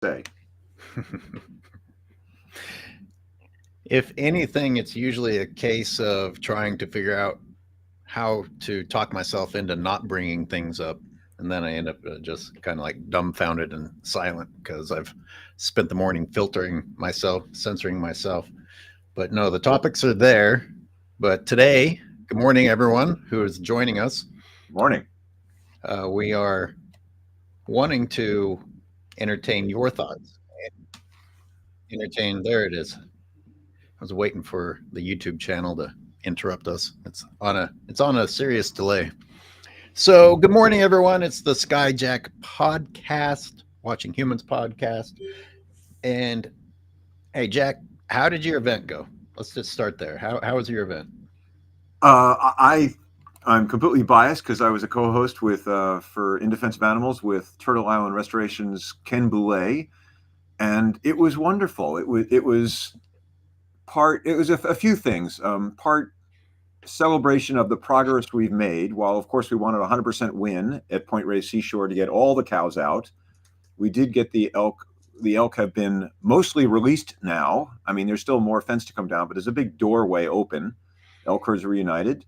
say. If anything, it's usually a case of trying to figure out how to talk myself into not bringing things up. And then I end up just kind of like dumbfounded and silent because I've spent the morning filtering myself, censoring myself. But no, the topics are there. But today, good morning, everyone who is joining us. Morning. We are wanting to entertain your thoughts. Entertain, there it is. I was waiting for the YouTube channel to interrupt us. It's on a serious delay. So, good morning, everyone. It's the Jack podcast, Watching Humans podcast. And hey, Jack, how did your event go? Let's just start there. How was your event? I'm completely biased because I was a co-host with for In Defense of Animals with Turtle Island Restoration's Ken Boulay, and it was wonderful. It was a few things. Part celebration of the progress we've made. While of course we wanted a 100% win at Point Reyes Seashore to get all the cows out, we did get the elk. The elk have been mostly released now. I mean, there's still more fence to come down, but there's a big doorway open. Elk herds are reunited.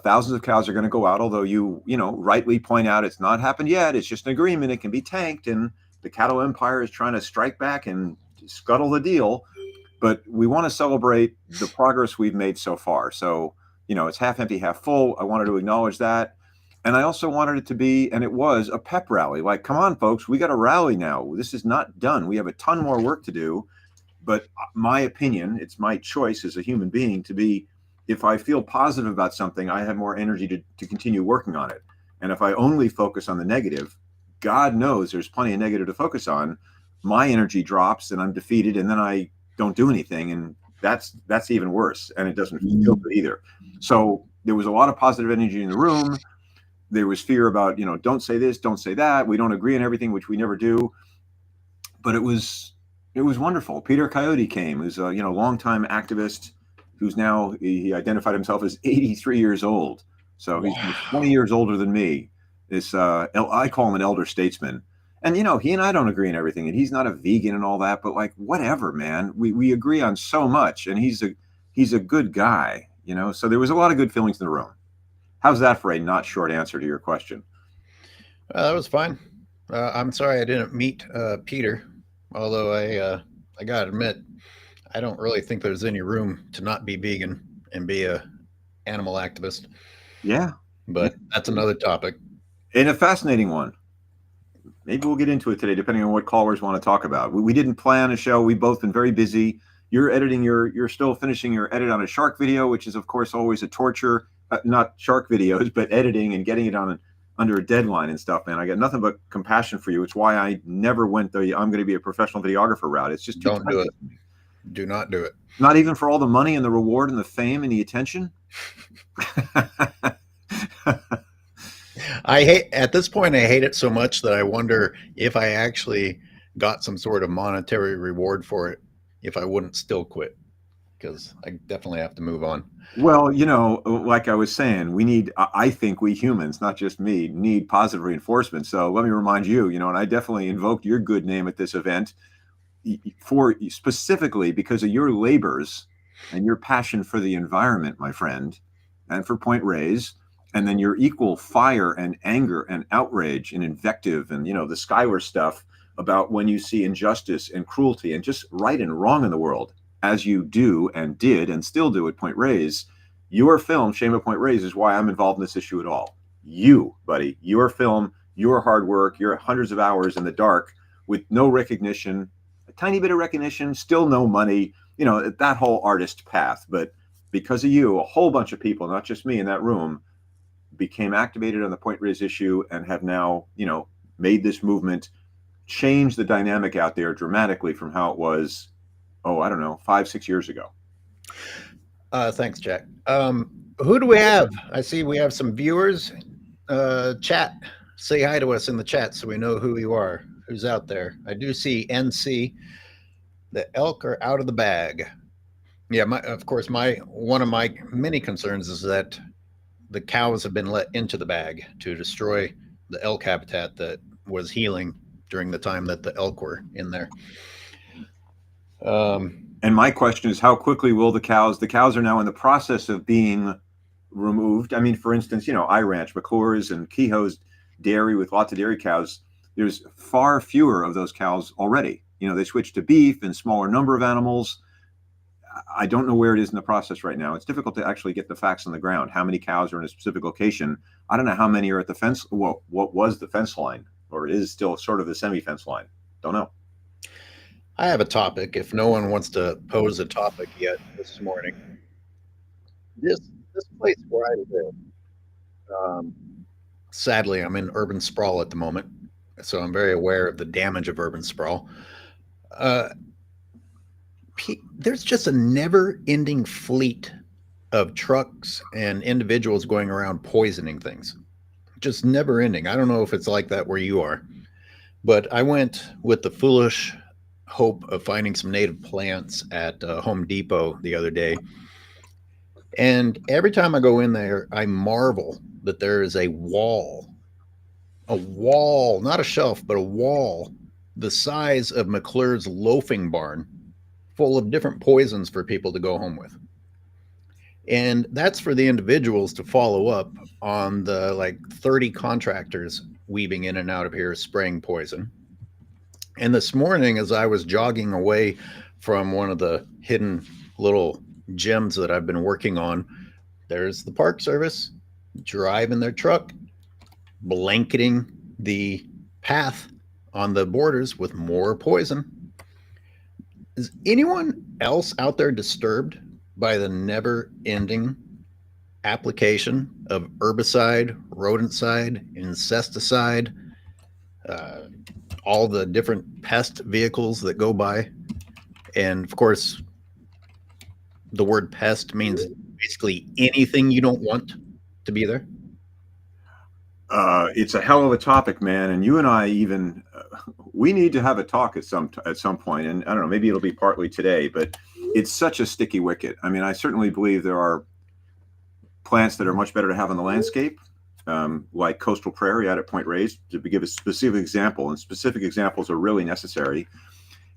Thousands of cows are going to go out, although you rightly point out it's not happened yet. It's just an agreement. It can be tanked, and the cattle empire is trying to strike back and scuttle the deal. But we want to celebrate the progress we've made so far. So, it's half empty, half full. I wanted to acknowledge that. And I also wanted it to be, and it was, a pep rally. Like, come on, folks, we got to rally now. This is not done. We have a ton more work to do. But my opinion, it's my choice as a human being to be, if I feel positive about something, I have more energy to continue working on it. And if I only focus on the negative, God knows there's plenty of negative to focus on. My energy drops and I'm defeated, and then I don't do anything. And that's even worse. And it doesn't feel good either. So there was a lot of positive energy in the room. There was fear about, don't say this, don't say that. We don't agree on everything, which we never do. But it was wonderful. Peter Coyote came, who's a longtime activist, who's now, he identified himself as 83 years old. So he's 20 years older than me. I call him an elder statesman. And, he and I don't agree on everything. And he's not a vegan and all that. But, like, whatever, man. We agree on so much. And he's a good guy, So there was a lot of good feelings in the room. How's that for a not short answer to your question? That was fine. I'm sorry I didn't meet Peter, although I got to admit, I don't really think there's any room to not be vegan and be a animal activist. Yeah. But that's another topic. And a fascinating one. Maybe we'll get into it today, depending on what callers want to talk about. We didn't plan a show. We've both been very busy. You're still finishing your edit on a shark video, which is, of course, always a torture. Not shark videos, but editing and getting it on under a deadline and stuff, man. I got nothing but compassion for you. It's why I never went the I'm going to be a professional videographer route. It's just don't do it. Do not do it. Not even for all the money and the reward and the fame and the attention. At this point, I hate it so much that I wonder if I actually got some sort of monetary reward for it, if I wouldn't still quit, because I definitely have to move on. Well, like I was saying, I think we humans, not just me, need positive reinforcement. So let me remind you, and I definitely invoked your good name at this event for specifically because of your labors and your passion for the environment, my friend, and for Point Reyes, and then your equal fire and anger and outrage and invective and, the Skyler stuff about when you see injustice and cruelty and just right and wrong in the world, as you do and did and still do at Point Reyes. Your film, Shame at Point Reyes, is why I'm involved in this issue at all. You, buddy, your film, your hard work, your hundreds of hours in the dark with no recognition, a tiny bit of recognition, still no money, that whole artist path. But because of you, a whole bunch of people, not just me in that room, became activated on the Point Reyes issue and have now, made this movement, changed the dynamic out there dramatically from how it was, 5-6 years ago. Thanks, Jack. Who do we have? I see we have some viewers. Chat. Say hi to us in the chat so we know who you are, who's out there. I do see NC. The elk are out of the bag. Yeah, of course, one of my many concerns is that the cows have been let into the bag to destroy the elk habitat that was healing during the time that the elk were in there. And my question is, how quickly will the cows are now in the process of being removed. I mean, for instance, I ranch McClure's and Kehoe's dairy with lots of dairy cows. There's far fewer of those cows already. They switched to beef and smaller number of animals. I don't know where it is in the process right now. It's difficult to actually get the facts on the ground. How many cows are in a specific location? I don't know how many are at the fence. Well, what was the fence line, or is still sort of the semi-fence line? Don't know. I have a topic. If no one wants to pose a topic yet this morning, this place where I live, sadly, I'm in urban sprawl at the moment, so I'm very aware of the damage of urban sprawl. There's just a never-ending fleet of trucks and individuals going around poisoning things. Just never ending. I don't know if it's like that where you are, but I went with the foolish hope of finding some native plants at Home Depot the other day. And every time I go in there, I marvel that there is a wall, not a shelf, but a wall the size of McClure's loafing barn full of different poisons for people to go home with. And that's for the individuals to follow up on the like 30 contractors weaving in and out of here spraying poison. And this morning, as I was jogging away from one of the hidden little gems that I've been working on, there's the Park Service driving their truck, blanketing the path on the borders with more poison. Is anyone else out there disturbed by the never-ending application of herbicide, rodenticide, insecticide, all the different pest vehicles that go by? And of course, the word pest means basically anything you don't want to be there. It's a hell of a topic, man. And you and I we need to have a talk at some point. And I don't know, maybe it'll be partly today, but it's such a sticky wicket. I mean, I certainly believe there are plants that are much better to have on the landscape, like coastal prairie out at Point Reyes, to give a specific example. And specific examples are really necessary.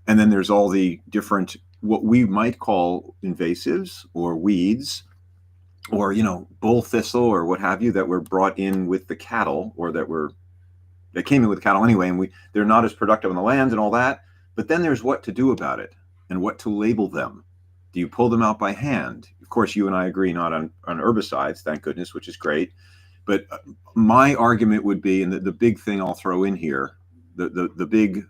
And then there's all the different, what we might call invasives or weeds, or bull thistle or what have you, that were brought in with the cattle, or that came in with cattle anyway, and they're not as productive on the land and all that. But then there's what to do about it and what to label them. Do you pull them out by hand? Of course, you and I agree not on herbicides, thank goodness, which is great. But my argument would be, and the big thing I'll throw in here, the big, I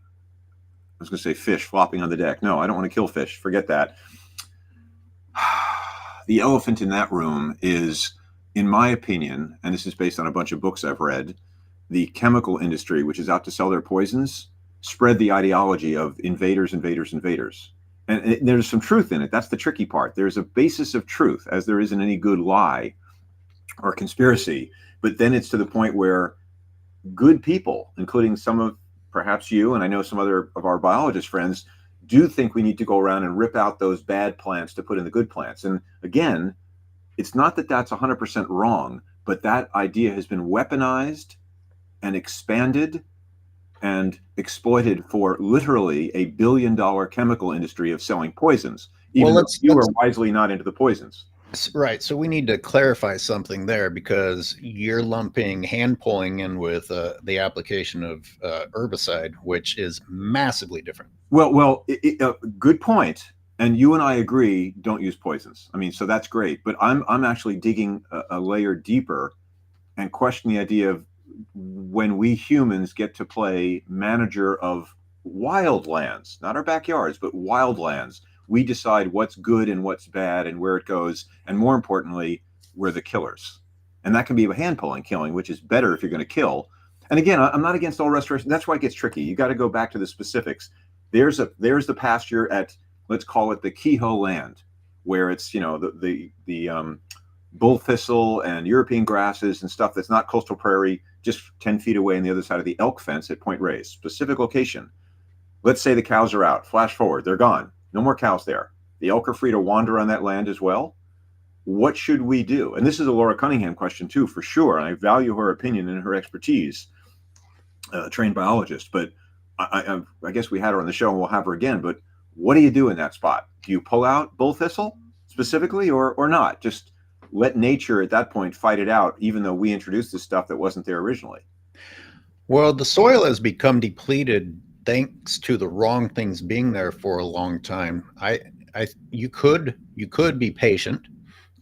was going to say fish flopping on the deck. No, I don't want to kill fish. Forget that. The elephant in that room is, in my opinion, and this is based on a bunch of books I've read, the chemical industry, which is out to sell their poisons, spread the ideology of invaders, invaders, invaders. And there's some truth in it. That's the tricky part. There's a basis of truth, as there isn't any good lie or conspiracy. But then it's to the point where good people, including some of perhaps you, and I know some other of our biologist friends, do think we need to go around and rip out those bad plants to put in the good plants. And again, it's not that that's 100% wrong, but that idea has been weaponized and expanded and exploited for literally $1 billion chemical industry of selling poisons, even though you are wisely not into the poisons. Right. So we need to clarify something there, because you're lumping hand pulling in with the application of herbicide, which is massively different. Well, good point. And you and I agree, don't use poisons. I mean, so that's great. But I'm actually digging a layer deeper and questioning the idea of when we humans get to play manager of wild lands, not our backyards, but wild lands. We decide what's good and what's bad and where it goes. And more importantly, we're the killers. And that can be a hand-pulling killing, which is better if you're going to kill. And again, I'm not against all restoration. That's why it gets tricky. You got to go back to the specifics. There's the pasture at, let's call it the Kehoe land, where it's, the bull thistle and European grasses and stuff that's not coastal prairie, just 10 feet away on the other side of the elk fence at Point Reyes. Specific location. Let's say the cows are out. Flash forward. They're gone. No more cows there. The elk are free to wander on that land as well. What should we do? And this is a Laura Cunningham question too, for sure. And I value her opinion and her expertise, trained biologist. But I guess we had her on the show and we'll have her again, but what do you do in that spot? Do you pull out bull thistle specifically or not? Just let nature at that point fight it out, even though we introduced this stuff that wasn't there originally. Well, the soil has become depleted thanks to the wrong things being there for a long time. You could be patient.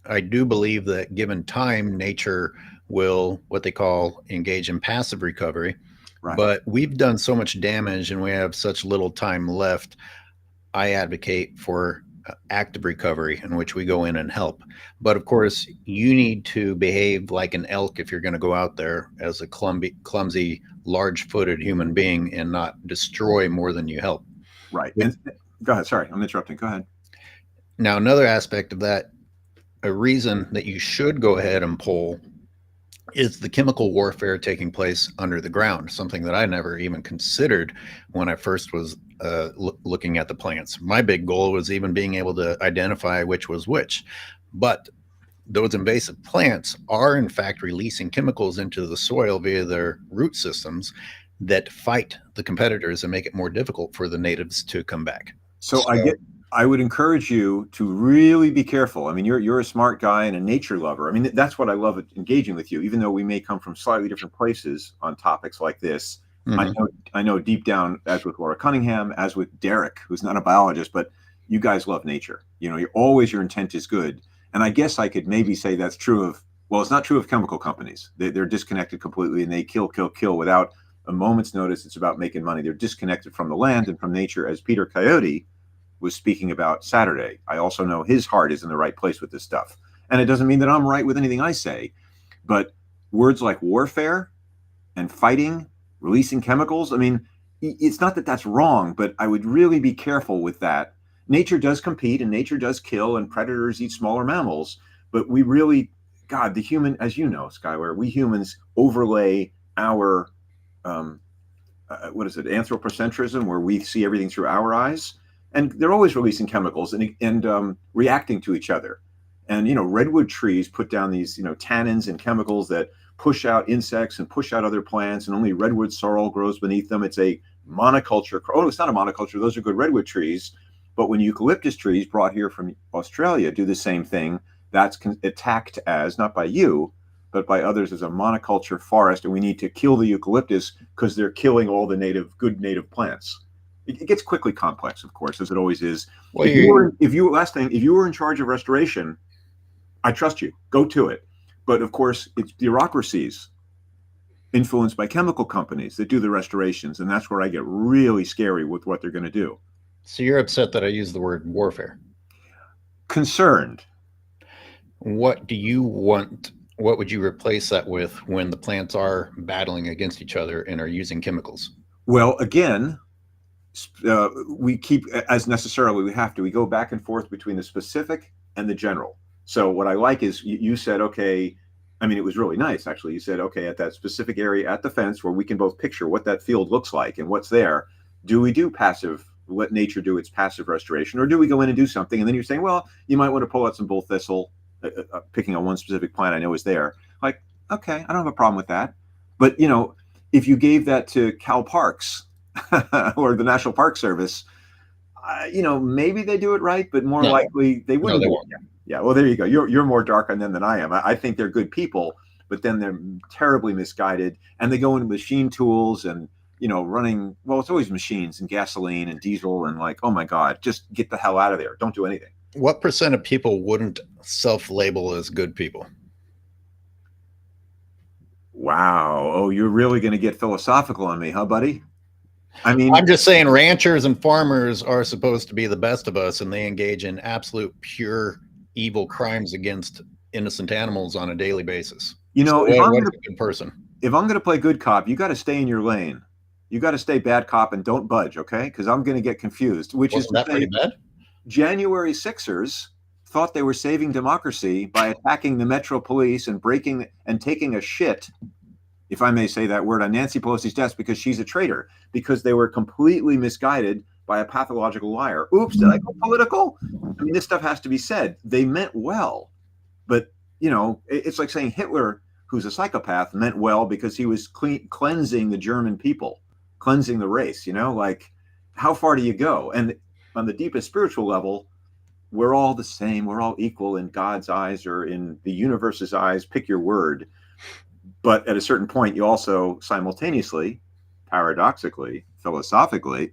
I do believe that given time, nature will what they call engage in passive recovery. Right. But we've done so much damage and we have such little time left. I advocate for active recovery in which we go in and help. But of course, you need to behave like an elk if you're going to go out there as a clumsy, large-footed human being and not destroy more than you help. Right. And go ahead. Sorry, I'm interrupting. Go ahead. Now, another aspect of that, a reason that you should go ahead and pull is the chemical warfare taking place under the ground, something that I never even considered when I first was looking at the plants. My big goal was even being able to identify which was which. But those invasive plants are in fact releasing chemicals into the soil via their root systems that fight the competitors and make it more difficult for the natives to come back. So I would encourage you to really be careful. I mean, you're a smart guy and a nature lover. I mean, that's what I love engaging with you, even though we may come from slightly different places on topics like this. Mm-hmm. I know deep down, as with Laura Cunningham, as with Derek, who's not a biologist, but you guys love nature. You know, your intent is good. And I guess I could maybe say that's true of, well, it's not true of chemical companies. They're disconnected completely and they kill without a moment's notice. It's about making money. They're disconnected from the land and from nature, as Peter Coyote was speaking about Saturday. I also know his heart is in the right place with this stuff. And it doesn't mean that I'm right with anything I say, but words like warfare and fighting, releasing chemicals, I mean, it's not that that's wrong, but I would really be careful with that. Nature does compete and nature does kill and predators eat smaller mammals, but we really, God, the human, as you know, Skyler, we humans overlay our, anthropocentrism, where we see everything through our eyes. And they're always releasing chemicals and reacting to each other. And, redwood trees put down these, tannins and chemicals that push out insects and push out other plants, and only redwood sorrel grows beneath them. It's a monoculture. Oh, it's not a monoculture. Those are good redwood trees. But when eucalyptus trees brought here from Australia do the same thing, that's attacked as, not by you, but by others as a monoculture forest. And we need to kill the eucalyptus because they're killing all the good native plants. It gets quickly complex, of course, as it always is. Well, if you were in charge of restoration, I trust you. Go to it. But of course, it's bureaucracies influenced by chemical companies that do the restorations, and that's where I get really scary with what they're going to do. So you're upset that I use the word warfare? Concerned. What do you want? What would you replace that with when the plants are battling against each other and are using chemicals? Well, again, we keep, as necessarily we have to, we go back and forth between the specific and the general. So what I like is you said, okay, I mean, it was really nice, actually. You said, okay, at that specific area at the fence where we can both picture what that field looks like and what's there, do we do passive, let nature do its passive restoration, or do we go in and do something? And then you're saying, well, you might want to pull out some bull thistle, picking on one specific plant I know is there. Like, okay, I don't have a problem with that. But, if you gave that to Cal Parks or the National Park Service, maybe they do it right, but more likely they wouldn't. No, they won't. Yeah, well, there you go. You're more dark on them than I am. I think they're good people, but then they're terribly misguided, and they go into machine tools and running. Well, it's always machines and gasoline and diesel, and like, oh my God, just get the hell out of there. Don't do anything. What percent of people wouldn't self-label as good people? Wow. Oh, you're really going to get philosophical on me, huh, buddy? I mean, I'm just saying ranchers and farmers are supposed to be the best of us, and they engage in absolute pure evil crimes against innocent animals on a daily basis. If I'm a good person, if I'm going to play good cop, you got to stay in your lane. You got to stay bad cop and don't budge, okay? Because I'm going to get confused. Wasn't that pretty bad? January 6ers thought they were saving democracy by attacking the Metro Police and taking a shit, if I may say that word, on Nancy Pelosi's desk because she's a traitor, because they were completely misguided by a pathological liar. Oops, did I go political? I mean, this stuff has to be said. They meant well, but it's like saying Hitler, who's a psychopath, meant well because he was cleansing the German people. cleansing the race, you know, like how far do you go? And on the deepest spiritual level, we're all the same. We're all equal in God's eyes or in the universe's eyes, pick your word. But at a certain point, you also simultaneously, paradoxically, philosophically,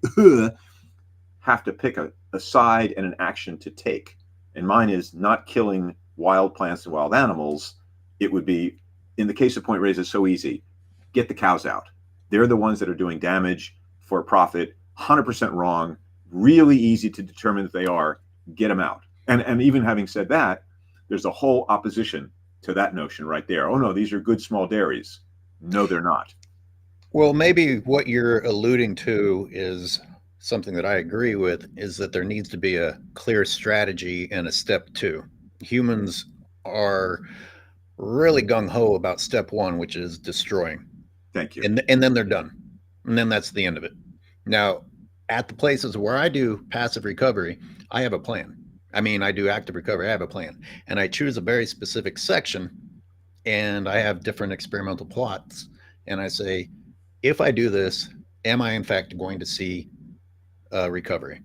have to pick a side and an action to take. And mine is not killing wild plants and wild animals. It would be, in the case of Point Reyes, it's so easy. Get the cows out. They're the ones that are doing damage for profit, 100% wrong, really easy to determine that they are. Get them out. And even having said that, there's a whole opposition to that notion right there. Oh no, these are good small dairies. No, they're not. Well, maybe what you're alluding to is something that I agree with, is that there needs to be a clear strategy and a step two. Humans are really gung-ho about step one, which is destroying. Thank you. And then they're done. And then that's the end of it. Now, at the places where I do passive recovery, I have a plan. I mean, I do active recovery, I have a plan. And I choose a very specific section, and I have different experimental plots. And I say, if I do this, am I in fact going to see recovery?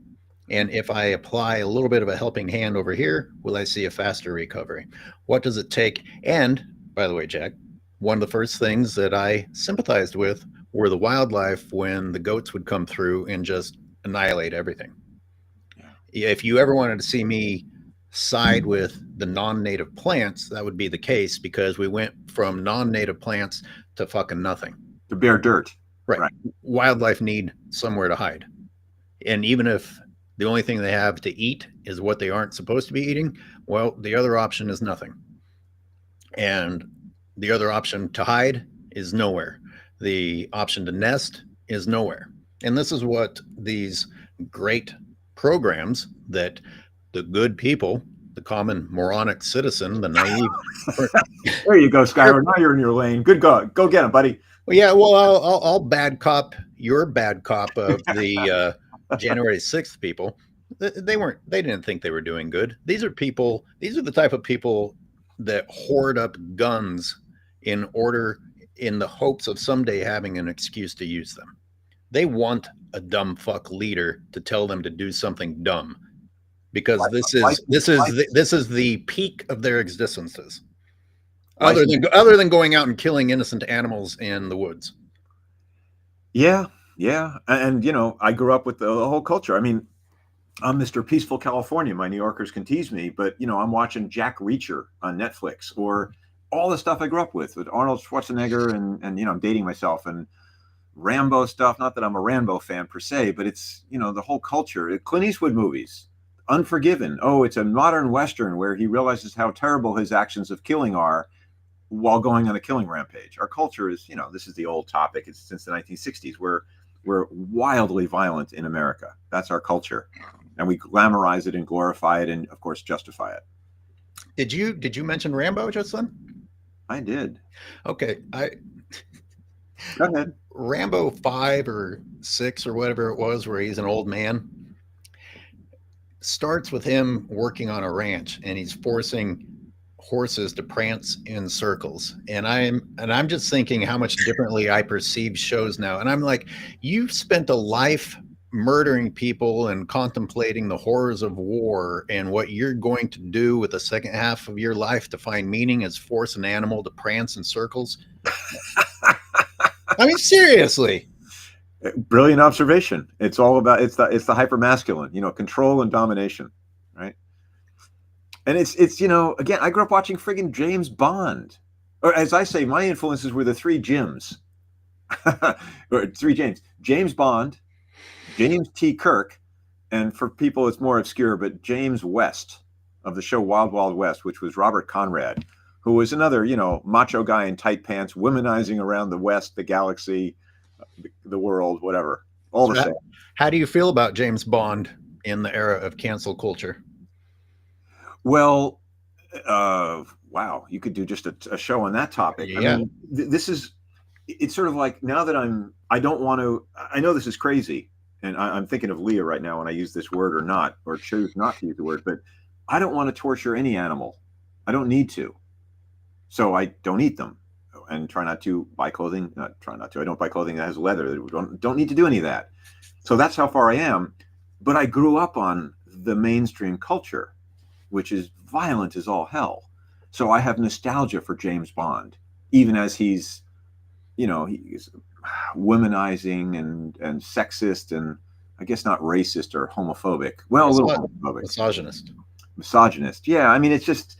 And if I apply a little bit of a helping hand over here, will I see a faster recovery? What does it take? And by the way, Jack, one of the first things that I sympathized with were the wildlife when the goats would come through and just annihilate everything. If you ever wanted to see me side with the non-native plants, that would be the case, because we went from non-native plants to fucking nothing. To bare dirt. Right. Wildlife need somewhere to hide. And even if the only thing they have to eat is what they aren't supposed to be eating, well, the other option is nothing. And the other option to hide is nowhere. The option to nest is nowhere. And this is what these great programs that the good people, the common moronic citizen, the naive. There you go, Skyler. Now you're in your lane. Good God. Go get him, buddy. Well, yeah, well, I'll bad cop your bad cop of the January 6th people. They didn't think they were doing good. These are the type of people that hoard up guns in the hopes of someday having an excuse to use them. They want a dumb fuck leader to tell them to do something dumb, because this is the peak of their existences. Other than going out and killing innocent animals in the woods. Yeah. And you know, I grew up with the whole culture. I mean, I'm Mr. Peaceful California. My New Yorkers can tease me, but you know, I'm watching Jack Reacher on Netflix, or all the stuff I grew up with Arnold Schwarzenegger, and you know, I'm dating myself, and Rambo stuff. Not that I'm a Rambo fan per se, but it's, you know, the whole culture. Clint Eastwood movies, Unforgiven. Oh, it's a modern Western where he realizes how terrible his actions of killing are while going on a killing rampage. Our culture is, you know, this is the old topic. It's since the 1960s. We're wildly violent in America. That's our culture. And we glamorize it and glorify it and, of course, justify it. Did you mention Rambo just then? I did. Okay. Go ahead. Rambo 5 or 6 or whatever it was, where he's an old man, starts with him working on a ranch, and he's forcing horses to prance in circles. And I'm just thinking how much differently I perceive shows now. And I'm like, you've spent a life murdering people and contemplating the horrors of war, and what you're going to do with the second half of your life to find meaning is force an animal to prance in circles. I mean, seriously. Brilliant observation. It's all about, it's the hyper masculine, you know, control and domination, right? And it's you know, again, I grew up watching friggin' James Bond, or as I say, my influences were the three Jims, or three James Bond, James T. Kirk, and for people it's more obscure, but James West of the show Wild Wild West, which was Robert Conrad, who was another, you know, macho guy in tight pants, womanizing around the West, the galaxy, the world, whatever. All the same. How do you feel about James Bond in the era of cancel culture? Well, wow, you could do just a show on that topic. Yeah. I mean, it's sort of like, now that I don't want to, I know this is crazy, and I'm thinking of Leah right now when I use this word or not, or choose not to use the word, but I don't want to torture any animal. I don't need to. So I don't eat them. and try not to buy clothing. I don't buy clothing that has leather. Don't need to do any of that. So that's how far I am. But I grew up on the mainstream culture, which is violent as all hell. So I have nostalgia for James Bond, even as he's womanizing and sexist and I guess not racist or homophobic. Well, a little homophobic. Misogynist. Yeah. I mean, it's just,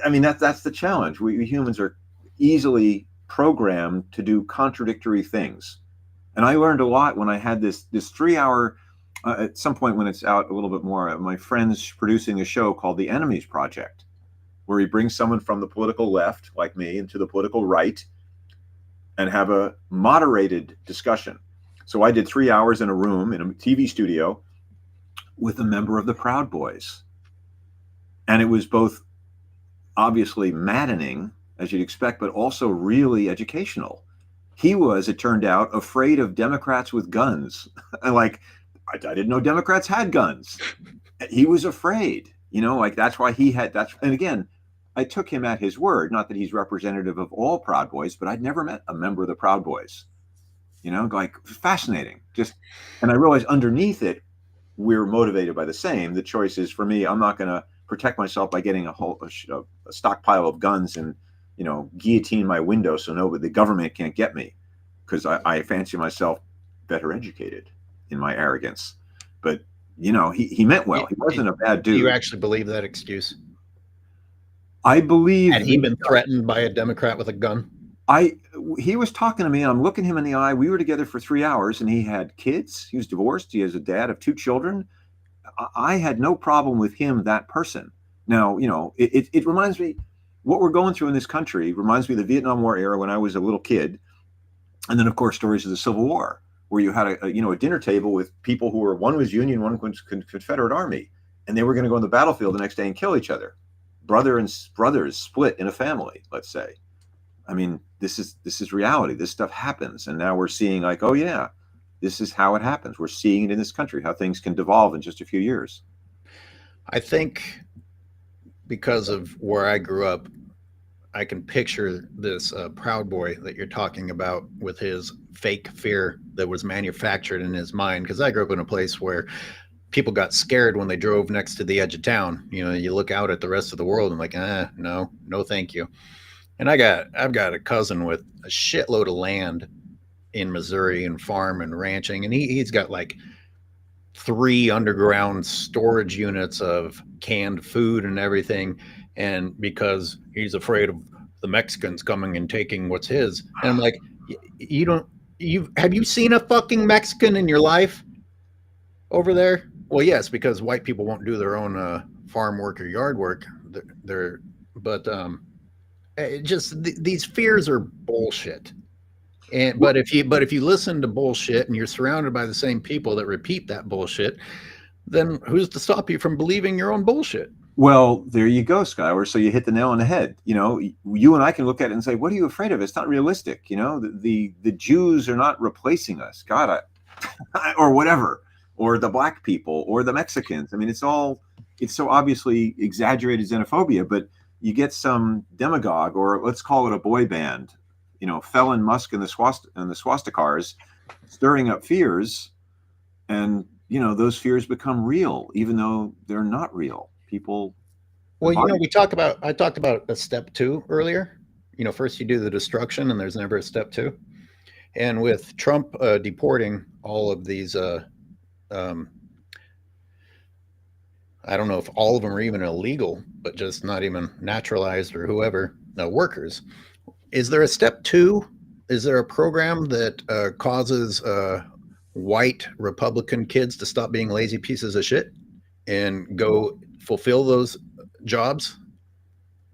that's the challenge. We humans are easily programmed to do contradictory things. And I learned a lot when I had this 3 hour, at some point when it's out a little bit more, my friend's producing a show called The Enemies Project, where he brings someone from the political left, like me, into the political right and have a moderated discussion. So I did 3 hours in a room in a TV studio with a member of the Proud Boys. And it was both obviously maddening, as you'd expect, but also really educational. He was, it turned out, afraid of Democrats with guns. And I didn't know Democrats had guns. He was afraid, that's why and again, I took him at his word, not that he's representative of all Proud Boys, but I'd never met a member of the Proud Boys, fascinating. And I realized underneath it, we're motivated by the same. The choice is for me, I'm not going to protect myself by getting a stockpile of guns and, guillotine my window so the government can't get me, because I fancy myself better educated in my arrogance. But, he meant well. He wasn't a bad dude. Do you actually believe that excuse? I believe. Had he been threatened by a Democrat with a gun? He was talking to me, and I'm looking him in the eye. We were together for 3 hours, and he had kids. He was divorced. He has a dad of 2 children. I had no problem with him, that person. Now, it reminds me, what we're going through in this country reminds me of the Vietnam War era when I was a little kid. And then, of course, stories of the Civil War, where you had a dinner table with people who were, one was Union, one was Confederate Army, and they were going to go on the battlefield the next day and kill each other. Brothers split in a family, let's say. This is reality. This stuff happens. And now we're seeing oh yeah, this is how it happens. We're seeing it in this country, how things can devolve in just a few years. I think because of where I grew up, I can picture this Proud Boy that you're talking about with his fake fear that was manufactured in his mind. Because I grew up in a place where people got scared when they drove next to the edge of town. You look out at the rest of the world and no, thank you. And I've got a cousin with a shitload of land in Missouri and farm and ranching. And he's got 3 underground storage units of canned food and everything. And because he's afraid of the Mexicans coming and taking what's his. And I'm like, have you seen a fucking Mexican in your life over there? Well, yes, because white people won't do their own farm work or yard work. These fears are bullshit. But if you listen to bullshit and you're surrounded by the same people that repeat that bullshit, then who's to stop you from believing your own bullshit? Well, there you go, Skyler. So you hit the nail on the head. You and I can look at it and say, what are you afraid of? It's not realistic. The Jews are not replacing us. God, or whatever, or the black people or the Mexicans. It's so obviously exaggerated xenophobia, but you get some demagogue, or let's call it a boy band, Felon Musk and the swastikars stirring up fears. And, those fears become real, even though they're not real. People. Well, I talked about a step 2 earlier. First you do the destruction and there's never a step 2. And with Trump deporting all of these, I don't know if all of them are even illegal, but just not even naturalized or whoever, workers. Is there a step 2? Is there a program that causes white Republican kids to stop being lazy pieces of shit and go fulfill those jobs?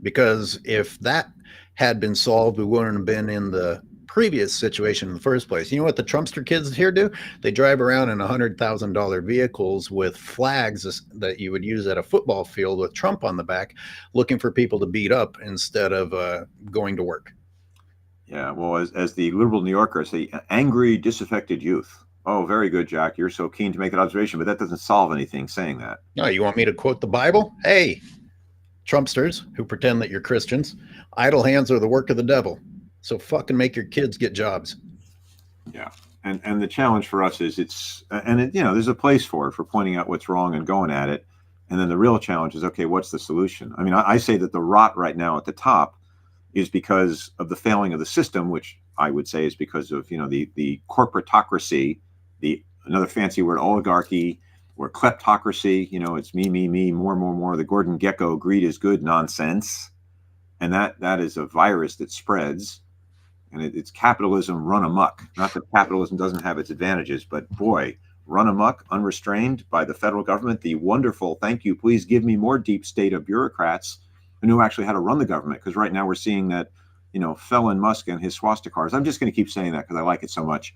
Because if that had been solved, we wouldn't have been in the previous situation in the first place. You know what the Trumpster kids here do? They drive around in $100,000 vehicles with flags that you would use at a football field with Trump on the back, looking for people to beat up instead of going to work. Yeah, well, as the liberal New Yorker say, angry, disaffected youth. Oh, very good, Jack. You're so keen to make that observation, but that doesn't solve anything saying that. No, you want me to quote the Bible? Hey, Trumpsters who pretend that you're Christians, idle hands are the work of the devil. So fucking make your kids get jobs. Yeah. And the challenge for us is there's a place for it, for pointing out what's wrong and going at it. And then the real challenge is, okay, what's the solution? I mean, I say that the rot right now at the top is because of the failing of the system, which I would say is because of, the corporatocracy, another fancy word, oligarchy, or kleptocracy. It's me, more, the Gordon Gekko greed is good nonsense. And that is a virus that spreads. And it's capitalism run amok. Not that capitalism doesn't have its advantages, but boy, run amok, unrestrained by the federal government, the wonderful, thank you, please give me more deep state of bureaucrats who know actually how to run the government. Because right now we're seeing that, felon Musk and his swastikars, I'm just going to keep saying that because I like it so much,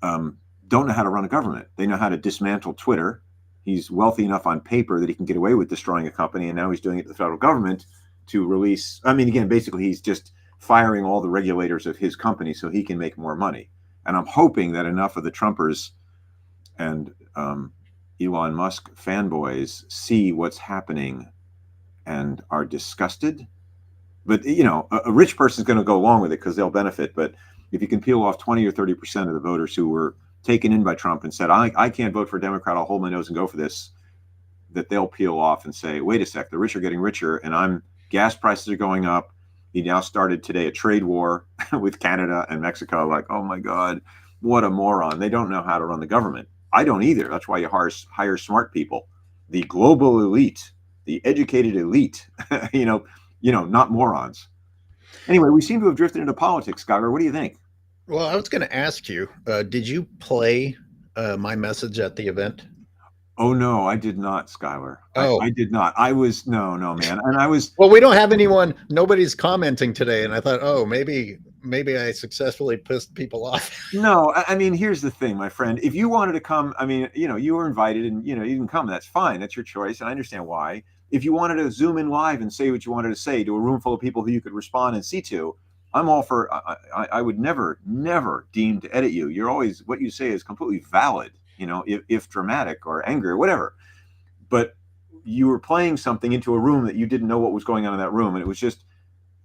don't know how to run a government. They know how to dismantle Twitter. He's wealthy enough on paper that he can get away with destroying a company, and now he's doing it to the federal government to release. I mean, again, basically he's just firing all the regulators of his company so he can make more money. And I'm hoping that enough of the Trumpers and Elon Musk fanboys see what's happening and are disgusted. But, a rich person's going to go along with it because they'll benefit. But if you can peel off 20 or 30% of the voters who were taken in by Trump and said, I can't vote for a Democrat, I'll hold my nose and go for this, that they'll peel off and say, wait a sec, the rich are getting richer and gas prices are going up. He now started today a trade war with Canada and Mexico. Like, oh my God, what a moron. They don't know how to run the government. I don't either. That's why you hire smart people, the global elite, the educated elite, not morons. Anyway, we seem to have drifted into politics, Skyler. What do you think? Well, I was going to ask you, did you play my message at the event? Oh, no, I did not, Skyler. Oh. I did not. No, man. And I was. Well, we don't have anyone. Nobody's commenting today. And I thought, oh, maybe I successfully pissed people off. No, I mean, here's the thing, my friend. If you wanted to come, I mean, you were invited and, you can come. That's fine. That's your choice. And I understand why. If you wanted to Zoom in live and say what you wanted to say to a room full of people who you could respond and see to, I'm all for. I would never deem to edit you. You're always, what you say is completely valid. If dramatic or angry or whatever, but you were playing something into a room that you didn't know what was going on in that room. And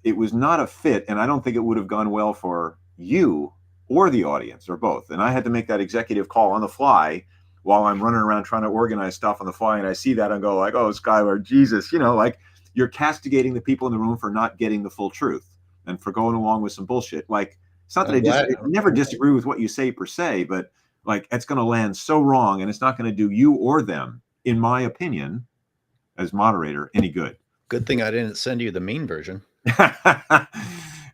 it was not a fit. And I don't think it would have gone well for you or the audience or both. And I had to make that executive call on the fly while I'm running around trying to organize stuff on the fly. And I see that and go like, oh, Skyler, Jesus, like you're castigating the people in the room for not getting the full truth and for going along with some bullshit. Like, it's not that I never disagree with what you say per se, but like it's going to land so wrong and it's not going to do you or them, in my opinion, as moderator, any good. Good thing I didn't send you the mean version.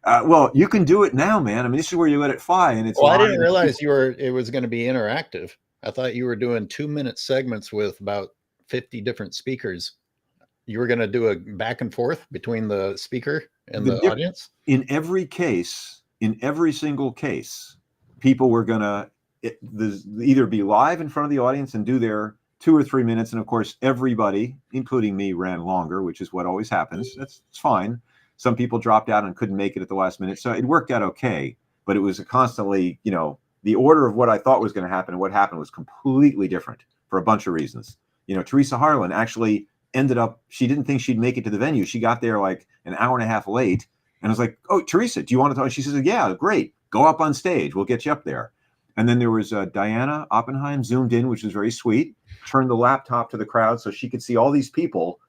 Well, you can do it now, man. I mean, this is where you let it fly, and it's. Well, I didn't realize it was going to be interactive. I thought you were doing 2-minute segments with about 50 different speakers. You were going to do a back and forth between the speaker and the audience. In every single case, people were going to either be live in front of the audience and do their 2 or 3 minutes. And of course, everybody, including me, ran longer, which is what always happens. It's fine. Some people dropped out and couldn't make it at the last minute. So it worked out okay. But it was constantly, the order of what I thought was going to happen and what happened was completely different for a bunch of reasons. Teresa Harlan actually ended up, she didn't think she'd make it to the venue. She got there like an hour and a half late. And I was like, oh, Teresa, do you want to talk? And she says, yeah, great. Go up on stage. We'll get you up there. And then there was Diana Oppenheim zoomed in, which was very sweet, turned the laptop to the crowd so she could see all these people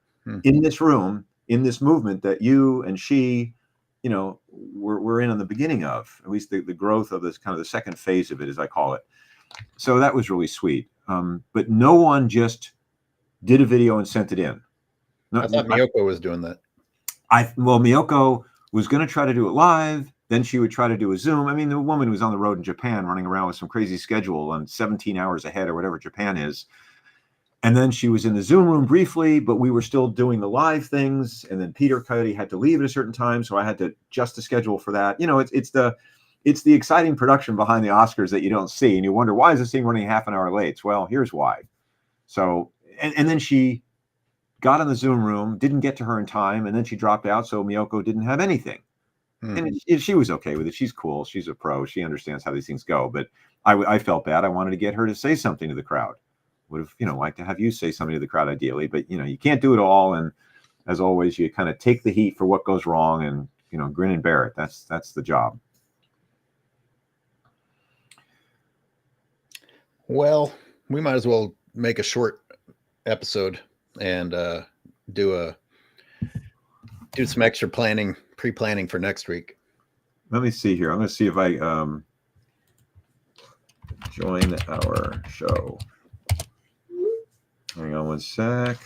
in this room, in this movement that you and she, were in on the beginning of, at least the growth of this kind of the second phase of it, as I call it. So that was really sweet. But no one just did a video and sent it in. No, I thought Miyoko was doing that. Miyoko was going to try to do it live. Then she would try to do a Zoom. I mean, the woman was on the road in Japan running around with some crazy schedule on 17 hours ahead or whatever Japan is. And then she was in the Zoom room briefly, but we were still doing the live things. And then Peter Coyote had to leave at a certain time. So I had to adjust the schedule for that. It's the exciting production behind the Oscars that you don't see. And you wonder, why is this thing running half an hour late? Well, here's why. So, and then she got in the Zoom room, didn't get to her in time. And then she dropped out. So Miyoko didn't have anything. And she was okay with it. She's cool. She's a pro. She understands how these things go. But I felt bad. I wanted to get her to say something to the crowd. Would have, liked to have you say something to the crowd ideally. But, you can't do it all. And as always, you kind of take the heat for what goes wrong and grin and bear it. That's the job. Well, we might as well make a short episode and do some extra pre-planning for next week. Let me see here. I'm going to see if I join our show. Hang on one sec.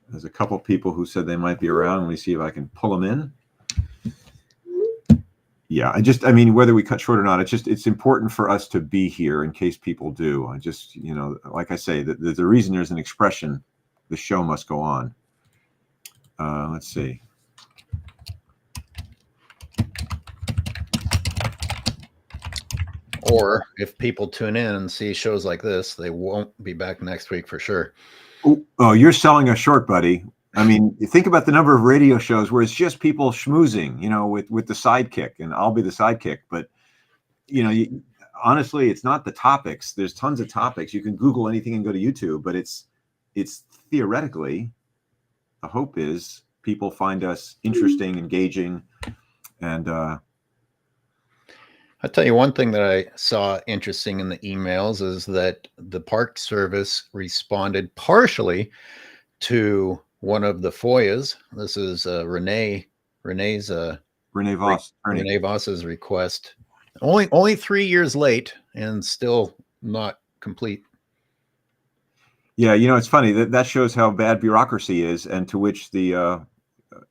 There's a couple people who said they might be around. Let me see if I can pull them in. Yeah, I mean, whether we cut short or not, it's important for us to be here in case people do. I just, like I say, the reason there's an expression, the show must go on. Let's see. Or if people tune in and see shows like this, they won't be back next week for sure. Oh, you're selling us short, buddy. I mean, you think about the number of radio shows where it's just people schmoozing, with the sidekick, and I'll be the sidekick. But, honestly, it's not the topics. There's tons of topics. You can Google anything and go to YouTube, but it's theoretically, the hope is people find us interesting, engaging, and I'll tell you one thing that I saw interesting in the emails is that the Park Service responded partially to one of the FOIAs. This is Renee Voss's request. Only 3 years late and still not complete. Yeah, it's funny that shows how bad bureaucracy is, and to which the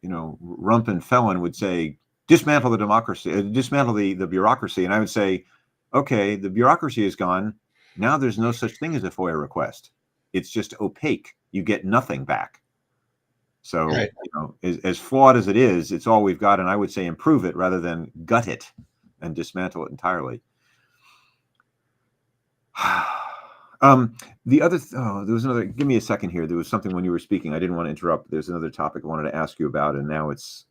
rump and felon would say, dismantle the democracy, dismantle the bureaucracy. And I would say, okay, the bureaucracy is gone. Now there's no such thing as a FOIA request. It's just opaque. You get nothing back. So, right. As flawed as it is, it's all we've got. And I would say improve it rather than gut it and dismantle it entirely. The other, there was another, give me a second here. There was something when you were speaking, I didn't want to interrupt. There's another topic I wanted to ask you about, and now it's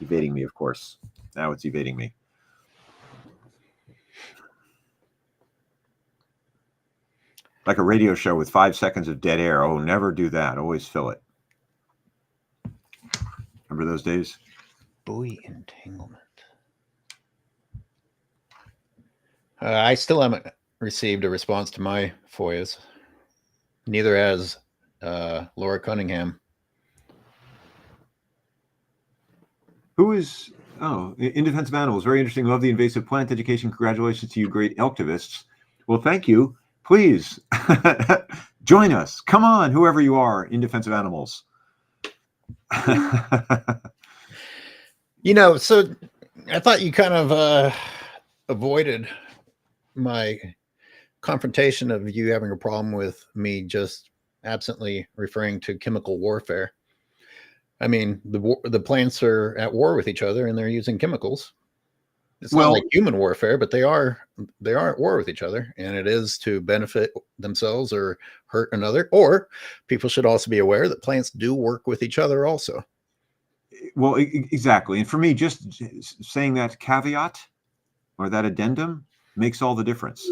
evading me, of course. Now it's evading me. Like a radio show with 5 seconds of dead air. Oh, never do that. Always fill it. Remember those days? Buoy entanglement. I still haven't received a response to my FOIAs. Neither has Laura Cunningham. Who is, in defense of animals, very interesting. Love the invasive plant education. Congratulations to you, great elktivists. Well, thank you. Please join us. Come on, whoever you are, in defense of animals. So I thought you kind of avoided my confrontation of you having a problem with me just absently referring to chemical warfare. I mean, the plants are at war with each other and they're using chemicals. It's not like human warfare, but they are at war with each other, and it is to benefit themselves or hurt another. Or people should also be aware that plants do work with each other also. Well, exactly. And for me, just saying that caveat or that addendum makes all the difference.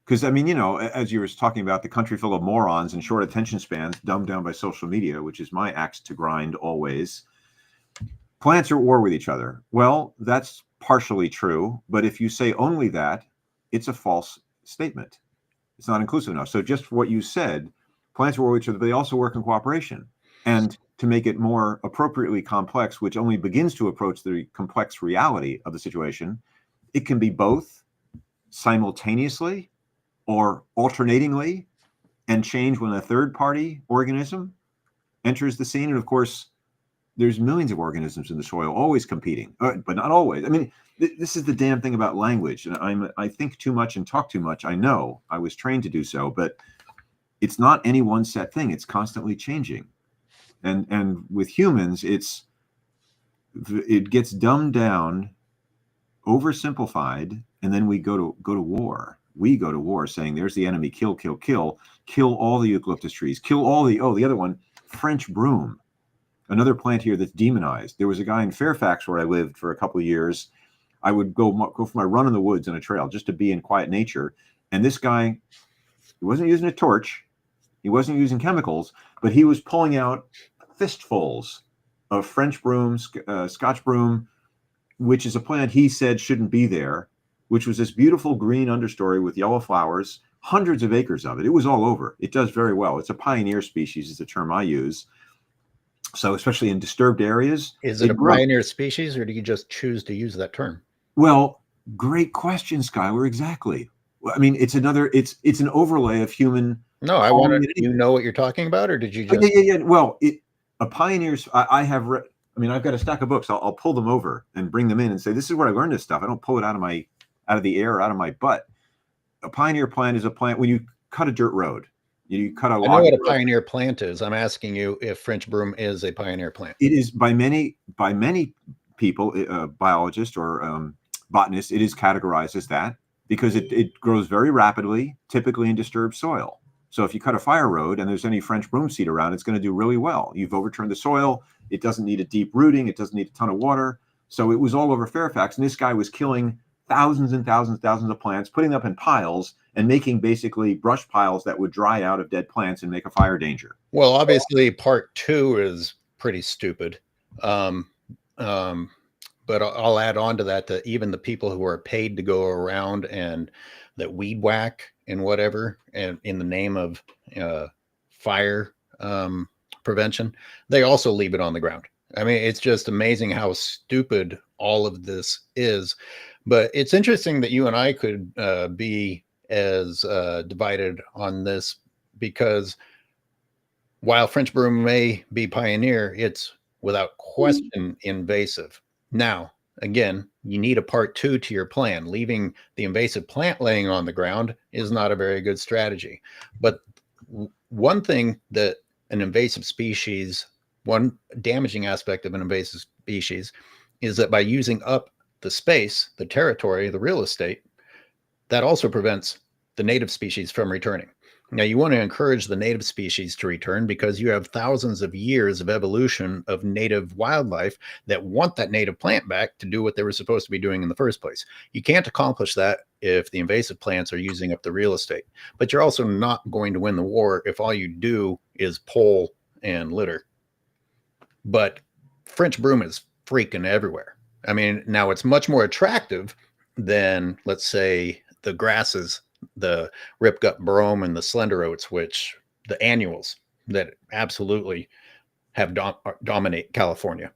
Because, I mean, as you were talking about, the country full of morons and short attention spans dumbed down by social media, which is my axe to grind always. Plants are at war with each other. Well, that's partially true. But if you say only that, it's a false statement. It's not inclusive enough. So just what you said, plants are at war with each other, but they also work in cooperation. And to make it more appropriately complex, which only begins to approach the complex reality of the situation, it can be both simultaneously or alternatingly, and change when a third party organism enters the scene. And of course, there's millions of organisms in the soil always competing, but not always. I mean, this is the damn thing about language. And I think too much and talk too much. I know I was trained to do so, but it's not any one set thing. It's constantly changing. And with humans, it gets dumbed down, oversimplified, and then we go to war. We go to war saying there's the enemy, kill all the eucalyptus trees, kill all the other one, French broom, another plant here that's demonized. There was a guy in Fairfax where I lived for a couple of years. I would go for my run in the woods on a trail just to be in quiet nature. And this guy, he wasn't using a torch, he wasn't using chemicals, but he was pulling out fistfuls of French broom, Scotch broom, which is a plant he said shouldn't be there, which was this beautiful green understory with yellow flowers, hundreds of acres of it. It was all over. It does very well. It's a pioneer species is the term I use. So especially in disturbed areas. Is it a pioneer species, or do you just choose to use that term? Well, great question, Skyler. Exactly. I mean, it's an overlay of human. No, I want to. You know what you're talking about, or did you just? Yeah. Well, a pioneer's. I have read. I mean, I've got a stack of books. I'll pull them over and bring them in and say, this is where I learned this stuff. I don't pull it out of the air, out of my butt. A pioneer plant is a plant when you cut a dirt road. You cut a log. I know what a pioneer plant is. I'm asking you if French broom is a pioneer plant. It is by many people, biologists or botanists. It is categorized as that because it grows very rapidly, typically in disturbed soil. So if you cut a fire road and there's any French broom seed around, it's going to do really well. You've overturned the soil. It doesn't need a deep rooting. It doesn't need a ton of water. So it was all over Fairfax, and this guy was killing thousands and thousands of plants, putting them up in piles and making basically brush piles that would dry out of dead plants and make a fire danger. Well, obviously part 2 is pretty stupid. But I'll add on to that even the people who are paid to go around and that weed whack and whatever, and in the name of fire prevention, they also leave it on the ground. I mean, it's just amazing how stupid all of this is. But it's interesting that you and I could be as divided on this, because while French broom may be pioneer, it's without question invasive. Now, again, you need a part 2 to your plan. Leaving the invasive plant laying on the ground is not a very good strategy. But one thing that an invasive species, one damaging aspect of an invasive species, is that by using up the space, the territory, the real estate, that also prevents the native species from returning. Now, you want to encourage the native species to return because you have thousands of years of evolution of native wildlife that want that native plant back to do what they were supposed to be doing in the first place. You can't accomplish that if the invasive plants are using up the real estate, but you're also not going to win the war if all you do is pull and litter. But French broom is freaking everywhere. I mean, now it's much more attractive than, let's say, the grasses, the ripgut brome and the slender oats, which the annuals that absolutely have dominate California.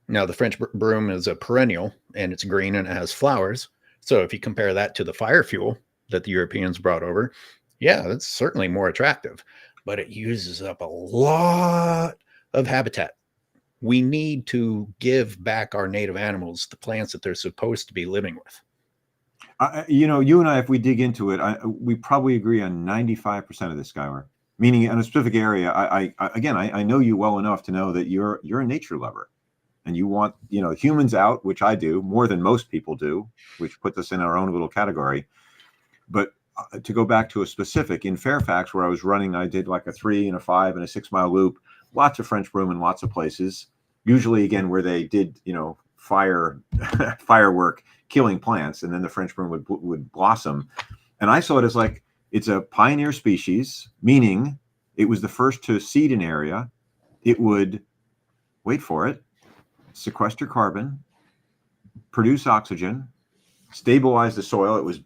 Now, the French broom is a perennial and it's green and it has flowers. So if you compare that to the fire fuel that the Europeans brought over, yeah, that's certainly more attractive, but it uses up a lot of habitat. We need to give back our native animals the plants that they're supposed to be living with. You and I, if we dig into it, we probably agree on 95% of this, Skyler. Meaning, in a specific area, I know you well enough to know that you're a nature lover, and you want humans out, which I do more than most people do, which puts us in our own little category. But to go back to a specific, in Fairfax, where I was running, I did like a 3 and a 5 and a 6 mile loop, lots of French broom in lots of places. Usually, again, where they did firework, killing plants, and then the French broom would blossom. And I saw it as like it's a pioneer species, meaning it was the first to seed an area. It would, wait for it, sequester carbon, produce oxygen, stabilize the soil. It was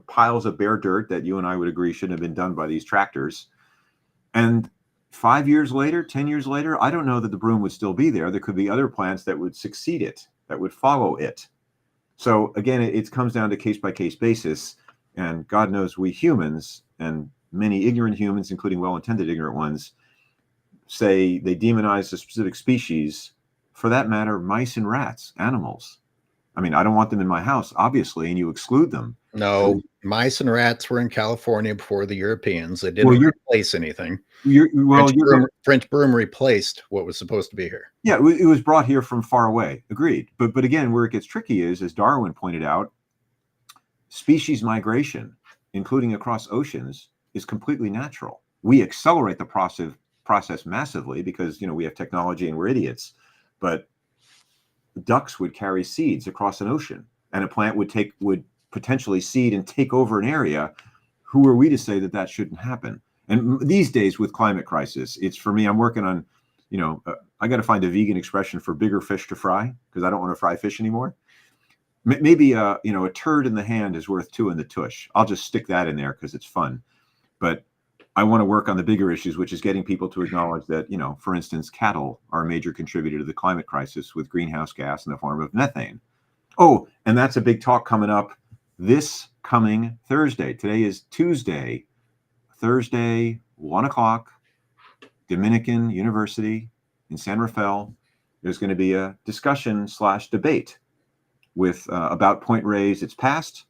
piles of bare dirt that you and I would agree shouldn't have been done by these tractors. And 5 years later, 10 years later, I don't know that the broom would still be there. There could be other plants that would succeed it, that would follow it. So again, it comes down to case-by-case basis, and God knows we humans, and many ignorant humans, including well-intended ignorant ones, say they demonize a specific species, for that matter, mice and rats, animals. I mean, I don't want them in my house, obviously, and you exclude them. No, mice and rats were in California before the Europeans. They didn't replace anything. French broom replaced what was supposed to be here. Yeah, it was brought here from far away. Agreed. But again, where it gets tricky is, as Darwin pointed out, species migration, including across oceans, is completely natural. We accelerate the process massively because we have technology and we're idiots. But ducks would carry seeds across an ocean, and a plant would potentially seed and take over an area. Who are we to say that shouldn't happen? And these days with climate crisis, it's, for me, I'm working on, I got to find a vegan expression for bigger fish to fry because I don't want to fry fish anymore. Maybe a turd in the hand is worth two in the tush. I'll just stick that in there because it's fun. But I want to work on the bigger issues, which is getting people to acknowledge that, for instance, cattle are a major contributor to the climate crisis with greenhouse gas in the form of methane. Oh, and that's a big talk coming up this coming Thursday. Today is Tuesday. Thursday, 1 o'clock, Dominican University in San Rafael. There's going to be a discussion/debate with about Point Reyes, its past,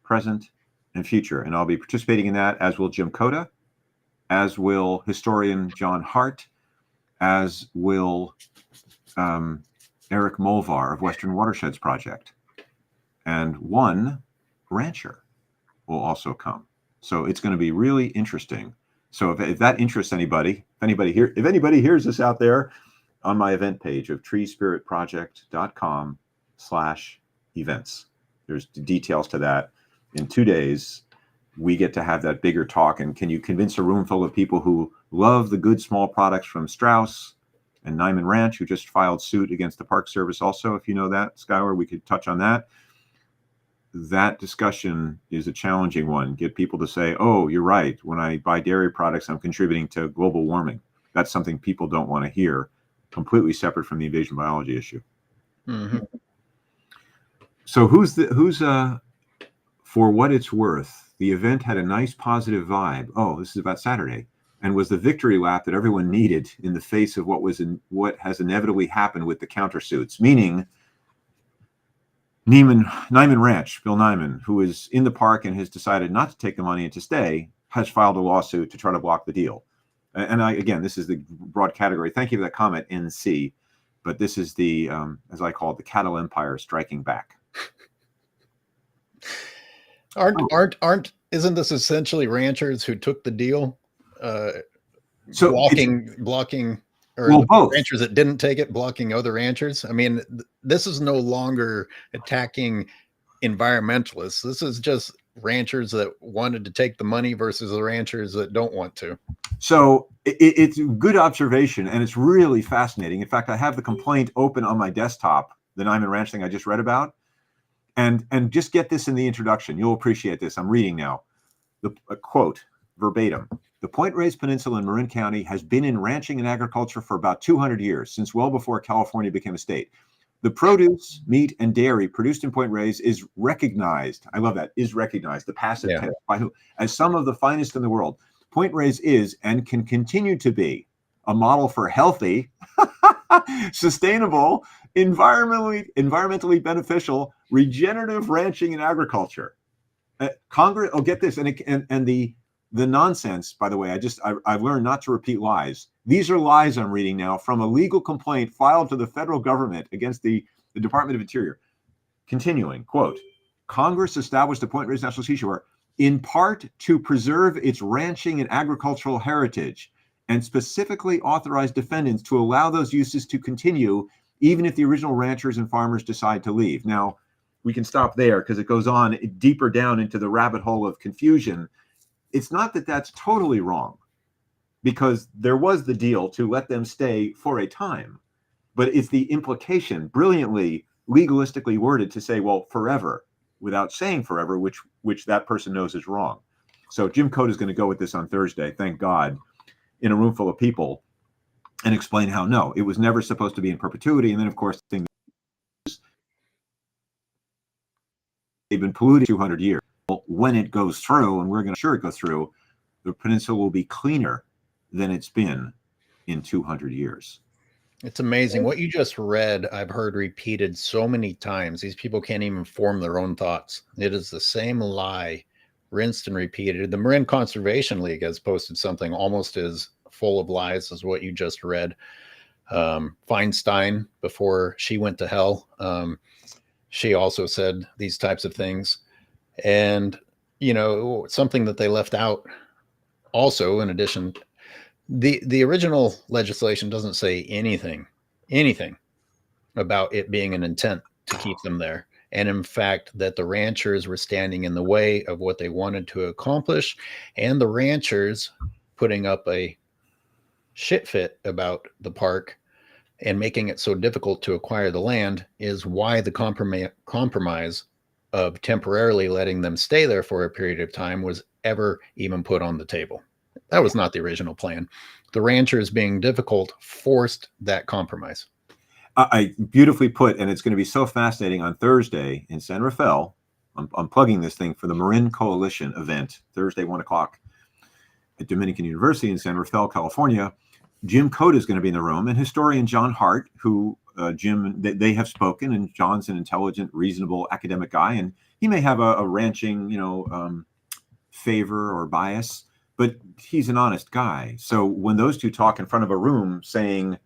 present, and future. And I'll be participating in that, as will Jim Coda, as will historian John Hart, as will Eric Molvar of Western Watersheds Project. And one rancher will also come. So it's going to be really interesting. So if that interests anybody, if anybody hears this out there, on my event page of treespiritproject.com/events, there's details to that. In 2 days, we get to have that bigger talk. And can you convince a room full of people who love the good small products from Strauss and Nyman Ranch, who just filed suit against the Park Service also, if you know that, Skyler, we could touch on that. That discussion is a challenging one. Get people to say, oh, you're right. When I buy dairy products, I'm contributing to global warming. That's something people don't want to hear, completely separate from the invasion biology issue. Mm-hmm. So for what it's worth, the event had a nice positive vibe. Oh, this is about Saturday, and was the victory lap that everyone needed in the face of what has inevitably happened with the countersuits, meaning Nyman Ranch, Bill Nyman, who is in the park and has decided not to take the money and to stay, has filed a lawsuit to try to block the deal. And again, this is the broad category. Thank you for that comment, NC. But this is the, as I call it, the cattle empire striking back. Isn't this essentially ranchers who took the deal? So blocking, or well, both. ranchers that didn't take it, blocking other ranchers. I mean, this is no longer attacking environmentalists. This is just ranchers that wanted to take the money versus the ranchers that don't want to. So it's a good observation, and it's really fascinating. In fact, I have the complaint open on my desktop, the Nyman Ranch thing I just read about. And just get this in the introduction. You'll appreciate this. I'm reading now. A quote, verbatim. The Point Reyes Peninsula in Marin County has been in ranching and agriculture for about 200 years, since well before California became a state. The produce, meat, and dairy produced in Point Reyes is recognized. I love that, is recognized, the passive tense, by who, as some of the finest in the world. Point Reyes is and can continue to be a model for healthy, sustainable, environmentally beneficial, regenerative ranching and agriculture. Congress, get this, and the nonsense, by the way, I've learned not to repeat lies. These are lies I'm reading now from a legal complaint filed to the federal government against the Department of Interior. Continuing, quote, Congress established the Point Reyes National Seashore in part to preserve its ranching and agricultural heritage, and specifically authorized defendants to allow those uses to continue even if the original ranchers and farmers decide to leave. Now, we can stop there because it goes on deeper down into the rabbit hole of confusion. It's not that that's totally wrong, because there was the deal to let them stay for a time, but it's the implication, brilliantly, legalistically worded, to say, well, forever, without saying forever, which that person knows is wrong. So Jim Cote is going to go with this on Thursday, thank God, in a room full of people, and explain how, no, it was never supposed to be in perpetuity. And then, of course, they've been polluted 200 years. Well, when it goes through, and we're going to sure it go through, the peninsula will be cleaner than it's been in 200 years. It's amazing. What you just read, I've heard repeated so many times. These people can't even form their own thoughts. It is the same lie, rinsed and repeated. The Marin Conservation League has posted something almost as full of lies as what you just read. Feinstein, before she went to hell, she also said these types of things. And, something that they left out also, in addition, the original legislation doesn't say anything about it being an intent to keep them there. And in fact, that the ranchers were standing in the way of what they wanted to accomplish, and the ranchers putting up a shit fit about the park and making it so difficult to acquire the land is why the compromise of temporarily letting them stay there for a period of time was ever even put on the table. That was not the original plan. The ranchers being difficult forced that compromise. I beautifully put, and it's going to be so fascinating on Thursday in San Rafael. I'm plugging this thing for the Marin Coalition event, Thursday, 1 o'clock at Dominican University in San Rafael, California. Jim Cote is going to be in the room, and historian John Hart, who they have spoken, and John's an intelligent, reasonable academic guy, and he may have a ranching, favor or bias, but he's an honest guy. So when those two talk in front of a room saying,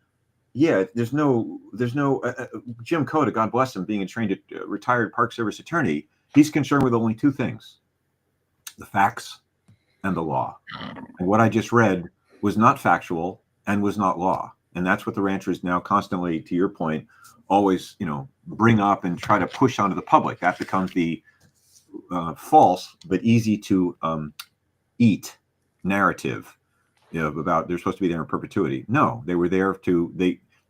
yeah, there's no Jim Cote, God bless him, being a trained retired Park Service attorney, he's concerned with only two things: the facts and the law. And what I just read was not factual and was not law. And that's what the ranchers now constantly, to your point, always, bring up and try to push onto the public. That becomes the false but easy to eat narrative about they're supposed to be there in perpetuity. No, they were there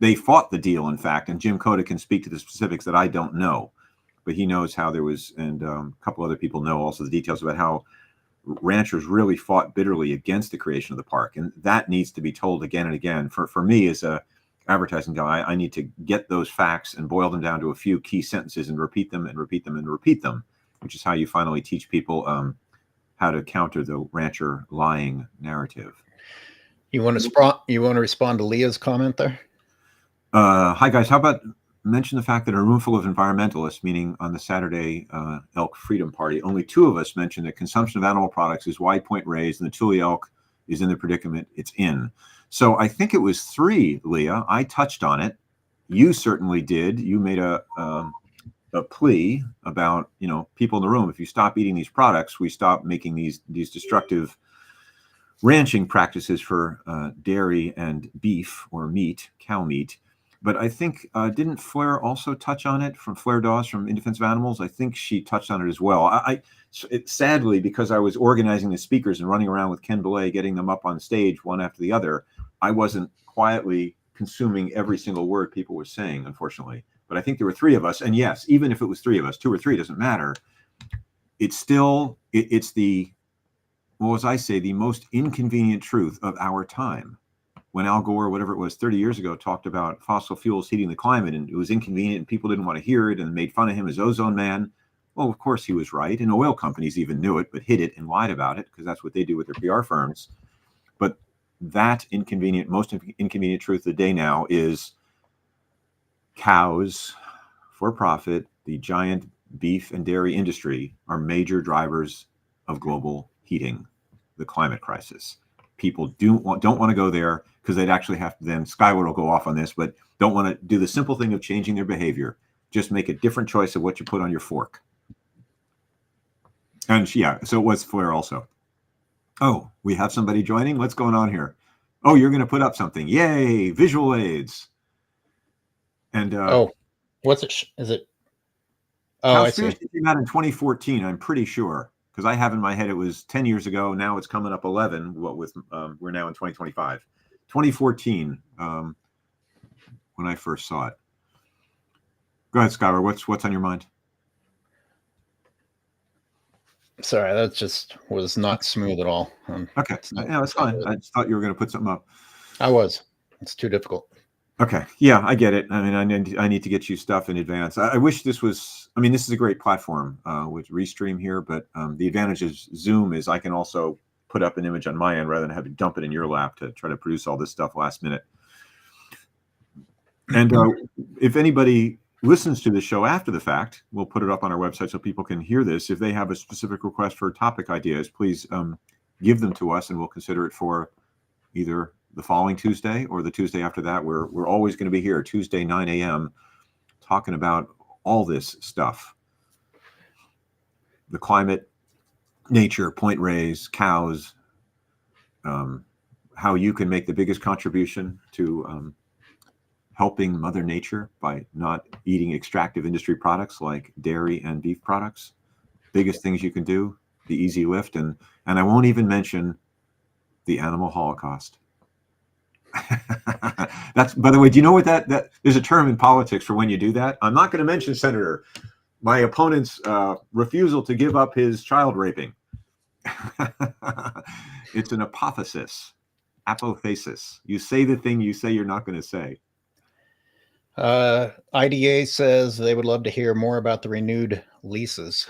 they fought the deal, in fact, and Jim Cote can speak to the specifics that I don't know, but he knows how there was, and a couple other people know also the details about how ranchers really fought bitterly against the creation of the park, and that needs to be told again and again. For me as a advertising guy, I need to get those facts and boil them down to a few key sentences and repeat them and repeat them and repeat them, which is how you finally teach people how to counter the rancher lying narrative. You want to respond to Leah's comment there? Hi guys, how about mention the fact that a room full of environmentalists, meaning on the Saturday Elk Freedom Party, only two of us mentioned that consumption of animal products is why Point Reyes and the Tule elk is in the predicament it's in. So I think it was three, Leah. I touched on it. You certainly did. You made a plea about, people in the room. If you stop eating these products, we stop making these destructive ranching practices for dairy and beef or meat, cow meat. But I think, didn't Flair also touch on it from Flair Dawes from In Defense of Animals? I think she touched on it as well. Sadly, because I was organizing the speakers and running around with Ken Belay, getting them up on stage one after the other, I wasn't quietly consuming every single word people were saying, unfortunately. But I think there were three of us. And yes, even if it was three of us, two or three, doesn't matter. It's still, it's the, well, as I say, the most inconvenient truth of our time. When Al Gore, whatever it was, 30 years ago, talked about fossil fuels heating the climate, and it was inconvenient and people didn't want to hear it and made fun of him as ozone man. Well, of course he was right. And oil companies even knew it, but hid it and lied about it because that's what they do with their PR firms. But that most inconvenient truth of the day now is cows for profit, the giant beef and dairy industry, are major drivers of global heating, the climate crisis. People don't want to go there because they'd actually have to, then Skyler will go off on this, but don't want to do the simple thing of changing their behavior. Just make a different choice of what you put on your fork. And yeah, so it was Flair also. Oh, we have somebody joining. What's going on here? Oh, you're going to put up something. Yay, visual aids. And what's it? Is it? Oh, I see. Came out in 2014, I'm pretty sure. Because I have in my head it was 10 years ago. Now it's coming up 11. What with we're now in 2025, 2014 when I first saw it. Go ahead, Skyler. What's on your mind? Sorry, that just was not smooth at all. Okay, yeah, that's fine. I just thought you were going to put something up. I was. It's too difficult. Okay, yeah, I get it. I mean, I need to get you stuff in advance. I wish this was. I mean, this is a great platform with Restream here, but the advantage of Zoom is I can also put up an image on my end rather than have to dump it in your lap to try to produce all this stuff last minute. And if anybody listens to the show after the fact, we'll put it up on our website so people can hear this. If they have a specific request for topic ideas, please give them to us, and we'll consider it for either the following Tuesday or the Tuesday after that. We're always going to be here Tuesday 9 a.m. talking about all this stuff: the climate, nature, Point Reyes, cows, how you can make the biggest contribution to helping Mother Nature by not eating extractive industry products like dairy and beef products. Biggest things you can do, the easy lift, and I won't even mention the animal holocaust. That's, by the way, do you know what that there's a term in politics for when you do that? I'm not going to mention Senator. My opponent's refusal to give up his child raping. It's an apotheosis, apophasis. You say the thing you say you're not going to say. IDA says they would love to hear more about the renewed leases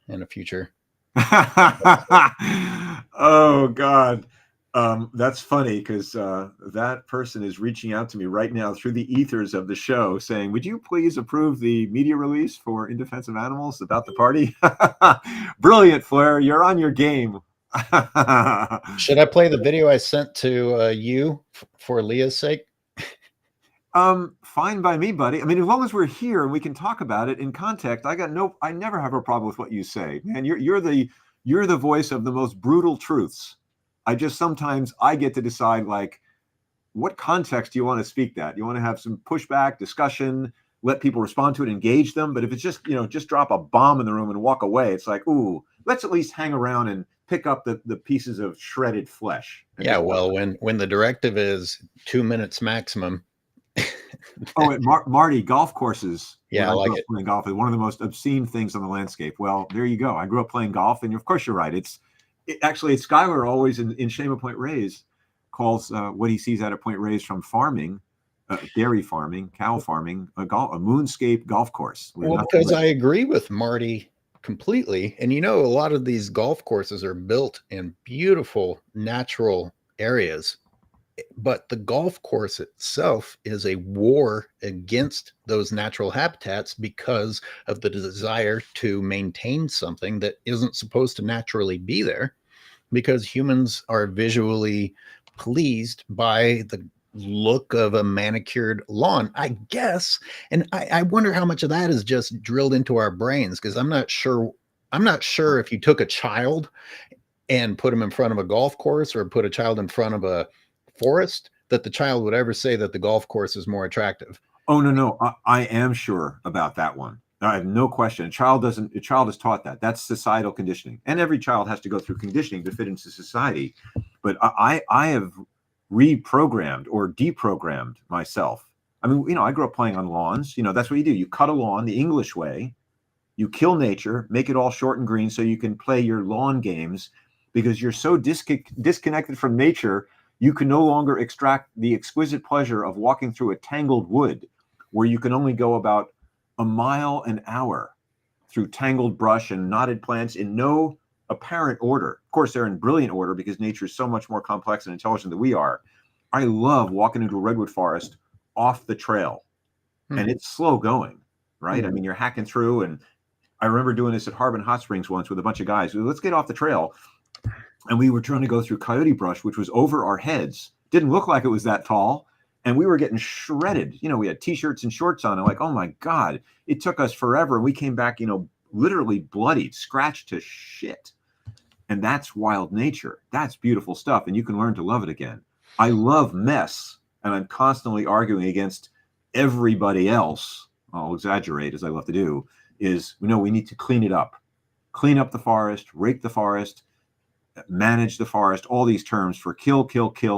in the future. Oh God, that's funny because that person is reaching out to me right now through the ethers of the show, saying, "Would you please approve the media release for In Defense of Animals about the party?" Brilliant, Flair. You're on your game. Should I play the video I sent to you for Leah's sake? Fine by me, buddy. I mean, as long as we're here and we can talk about it in context, I never have a problem with what you say, man. You're the voice of the most brutal truths. Sometimes I get to decide, like, what context do you want to speak that? You want to have some pushback, discussion, let people respond to it, engage them. But if it's just, just drop a bomb in the room and walk away, it's like, ooh, let's at least hang around and pick up the pieces of shredded flesh. Yeah, well, when the directive is 2 minutes maximum. Oh, Marty, golf courses. Yeah, I like it. Playing golf is one of the most obscene things on the landscape. Well, there you go. I grew up playing golf, and of course you're right. Actually, Skyler always in Shame of Point Reyes calls what he sees out of Point Reyes from farming, dairy farming, cow farming, a moonscape golf course. Well, because I agree with Marty completely. And a lot of these golf courses are built in beautiful natural areas. But the golf course itself is a war against those natural habitats because of the desire to maintain something that isn't supposed to naturally be there, because humans are visually pleased by the look of a manicured lawn, I guess. And I wonder how much of that is just drilled into our brains, because I'm not sure if you took a child and put him in front of a golf course or put a child in front of a forest, that the child would ever say that the golf course is more attractive. Oh, no. I am sure about that one. I have no question. A child is taught that. That's societal conditioning. And every child has to go through conditioning to fit into society. But I have reprogrammed or deprogrammed myself. I mean, I grew up playing on lawns. That's what you do. You cut a lawn the English way. You kill nature, make it all short and green so you can play your lawn games, because you're so disconnected from nature. You can no longer extract the exquisite pleasure of walking through a tangled wood where you can only go about a mile an hour through tangled brush and knotted plants in no apparent order. Of course, they're in brilliant order because nature is so much more complex and intelligent than we are. I love walking into a redwood forest off the trail, and it's slow going, right? I mean, you're hacking through, and I remember doing this at Harbin Hot Springs once with a bunch of guys. Let's get off the trail. And we were trying to go through coyote brush, which was over our heads. Didn't look like it was that tall. And we were getting shredded. We had T-shirts and shorts on. I'm like, oh, my God. It took us forever. And we came back, literally bloodied, scratched to shit. And that's wild nature. That's beautiful stuff. And you can learn to love it again. I love mess. And I'm constantly arguing against everybody else. I'll exaggerate, as I love to do, is, we need to clean it up. Clean up the forest, rake the forest, manage the forest, all these terms for kill,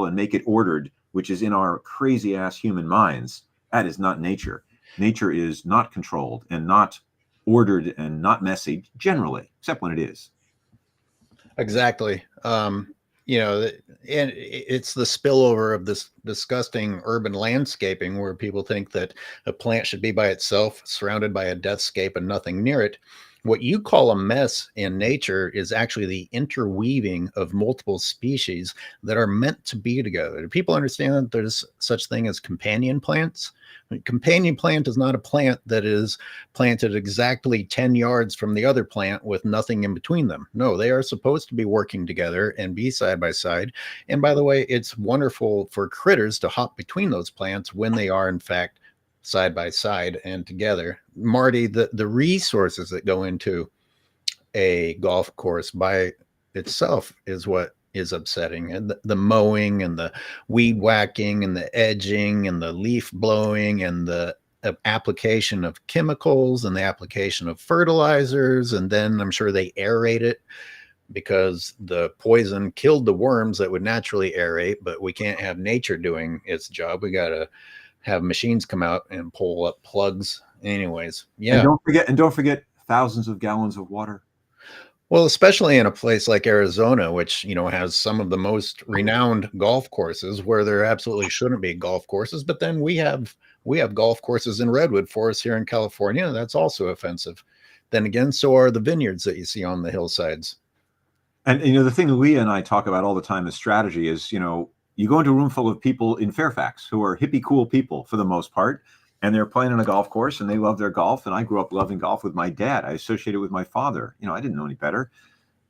and make it ordered, which is in our crazy ass human minds. That is not nature. Nature is not controlled and not ordered and not messy generally, except when it is. Exactly. And it's the spillover of this disgusting urban landscaping where people think that a plant should be by itself, surrounded by a deathscape and nothing near it. What you call a mess in nature is actually the interweaving of multiple species that are meant to be together. Do people understand that there's such thing as companion plants? A companion plant is not a plant that is planted exactly 10 yards from the other plant with nothing in between them. No, they are supposed to be working together and be side by side. And by the way, it's wonderful for critters to hop between those plants when they are, in fact, side by side and together. Marty, the resources that go into a golf course by itself is what is upsetting. And the mowing and the weed whacking and the edging and the leaf blowing and the application of chemicals and the application of fertilizers. And then I'm sure they aerate it. because the poison killed the worms that would naturally aerate, but we can't have nature doing its job. We got to have machines come out and pull up plugs. Anyways, yeah. And don't forget thousands of gallons of water. Well, especially in a place like Arizona, which, you know, has some of the most renowned golf courses where there absolutely shouldn't be golf courses. But then we have golf courses in redwood forests here in California. That's also offensive. Then again, so are the vineyards that you see on the hillsides. And, you know, the thing Leah and I talk about all the time as strategy is, you know, you go into a room full of people in Fairfax who are hippie cool people for the most part, and they're playing on a golf course and they love their golf. And I grew up loving golf with my dad. I associated with my father. You know, I didn't know any better.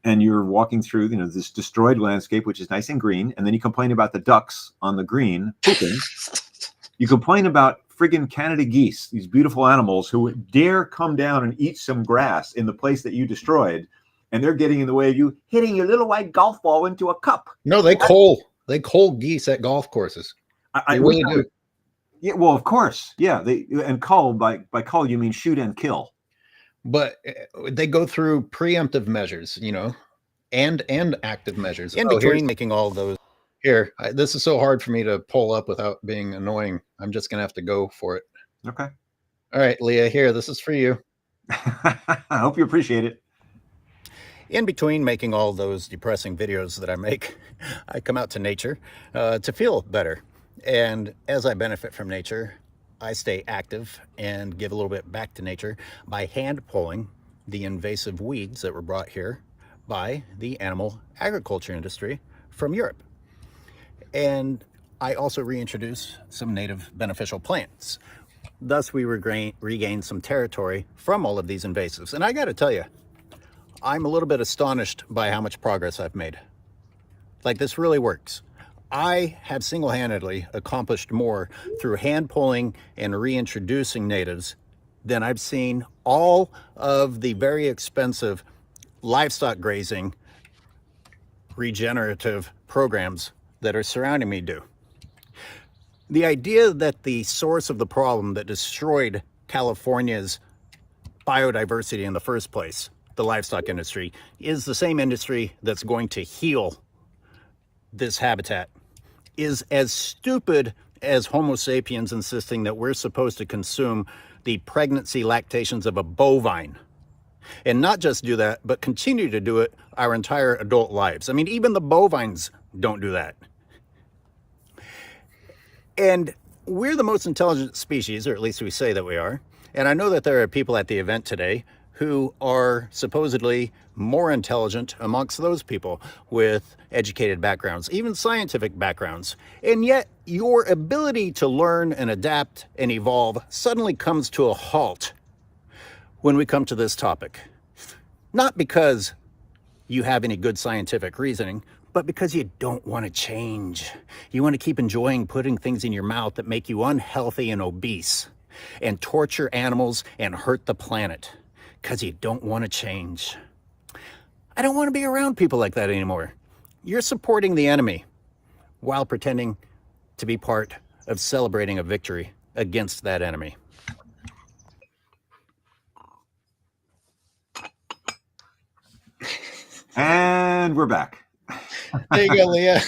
And you're walking through, you know, this destroyed landscape, which is nice and green. And then you complain about the ducks on the green pooping. You complain about friggin' Canada geese, these beautiful animals who dare come down and eat some grass in the place that you destroyed. And they're getting in the way of you hitting your little white golf ball into a cup. No, they coal geese at golf courses. I really do. Yeah, well, of course. Yeah. And cull, by cull, you mean shoot and kill. But they go through preemptive measures, you know, and active measures. In between making all of those. Here, this is so hard for me to pull up without being annoying. I'm just going to have to go for it. Okay. All right, Leah, here, this is for you. I hope you appreciate it. In between making all those depressing videos that I make, I come out to nature to feel better. And as I benefit from nature, I stay active and give a little bit back to nature by hand pulling the invasive weeds that were brought here by the animal agriculture industry from Europe. And I also reintroduce some native beneficial plants. Thus, we regain some territory from all of these invasives. And I got to tell you, I'm a little bit astonished by how much progress I've made. Like, this really works. I have single-handedly accomplished more through hand pulling and reintroducing natives than I've seen all of the very expensive livestock grazing regenerative programs that are surrounding me do. The idea that the source of the problem that destroyed California's biodiversity in the first place, the livestock industry, is the same industry that's going to heal this habitat is as stupid as Homo sapiens insisting that we're supposed to consume the pregnancy lactations of a bovine. And not just do that, but continue to do it our entire adult lives. I mean, even the bovines don't do that. And we're the most intelligent species, or at least we say that we are. And I know that there are people at the event today who are supposedly more intelligent amongst those people with educated backgrounds, even scientific backgrounds. And yet your ability to learn and adapt and evolve suddenly comes to a halt when we come to this topic. Not because you have any good scientific reasoning, but because you don't want to change. You want to keep enjoying putting things in your mouth that make you unhealthy and obese and torture animals and hurt the planet because you don't want to change. I don't want to be around people like that anymore. You're supporting the enemy while pretending to be part of celebrating a victory against that enemy. And we're back. There you go, Leah.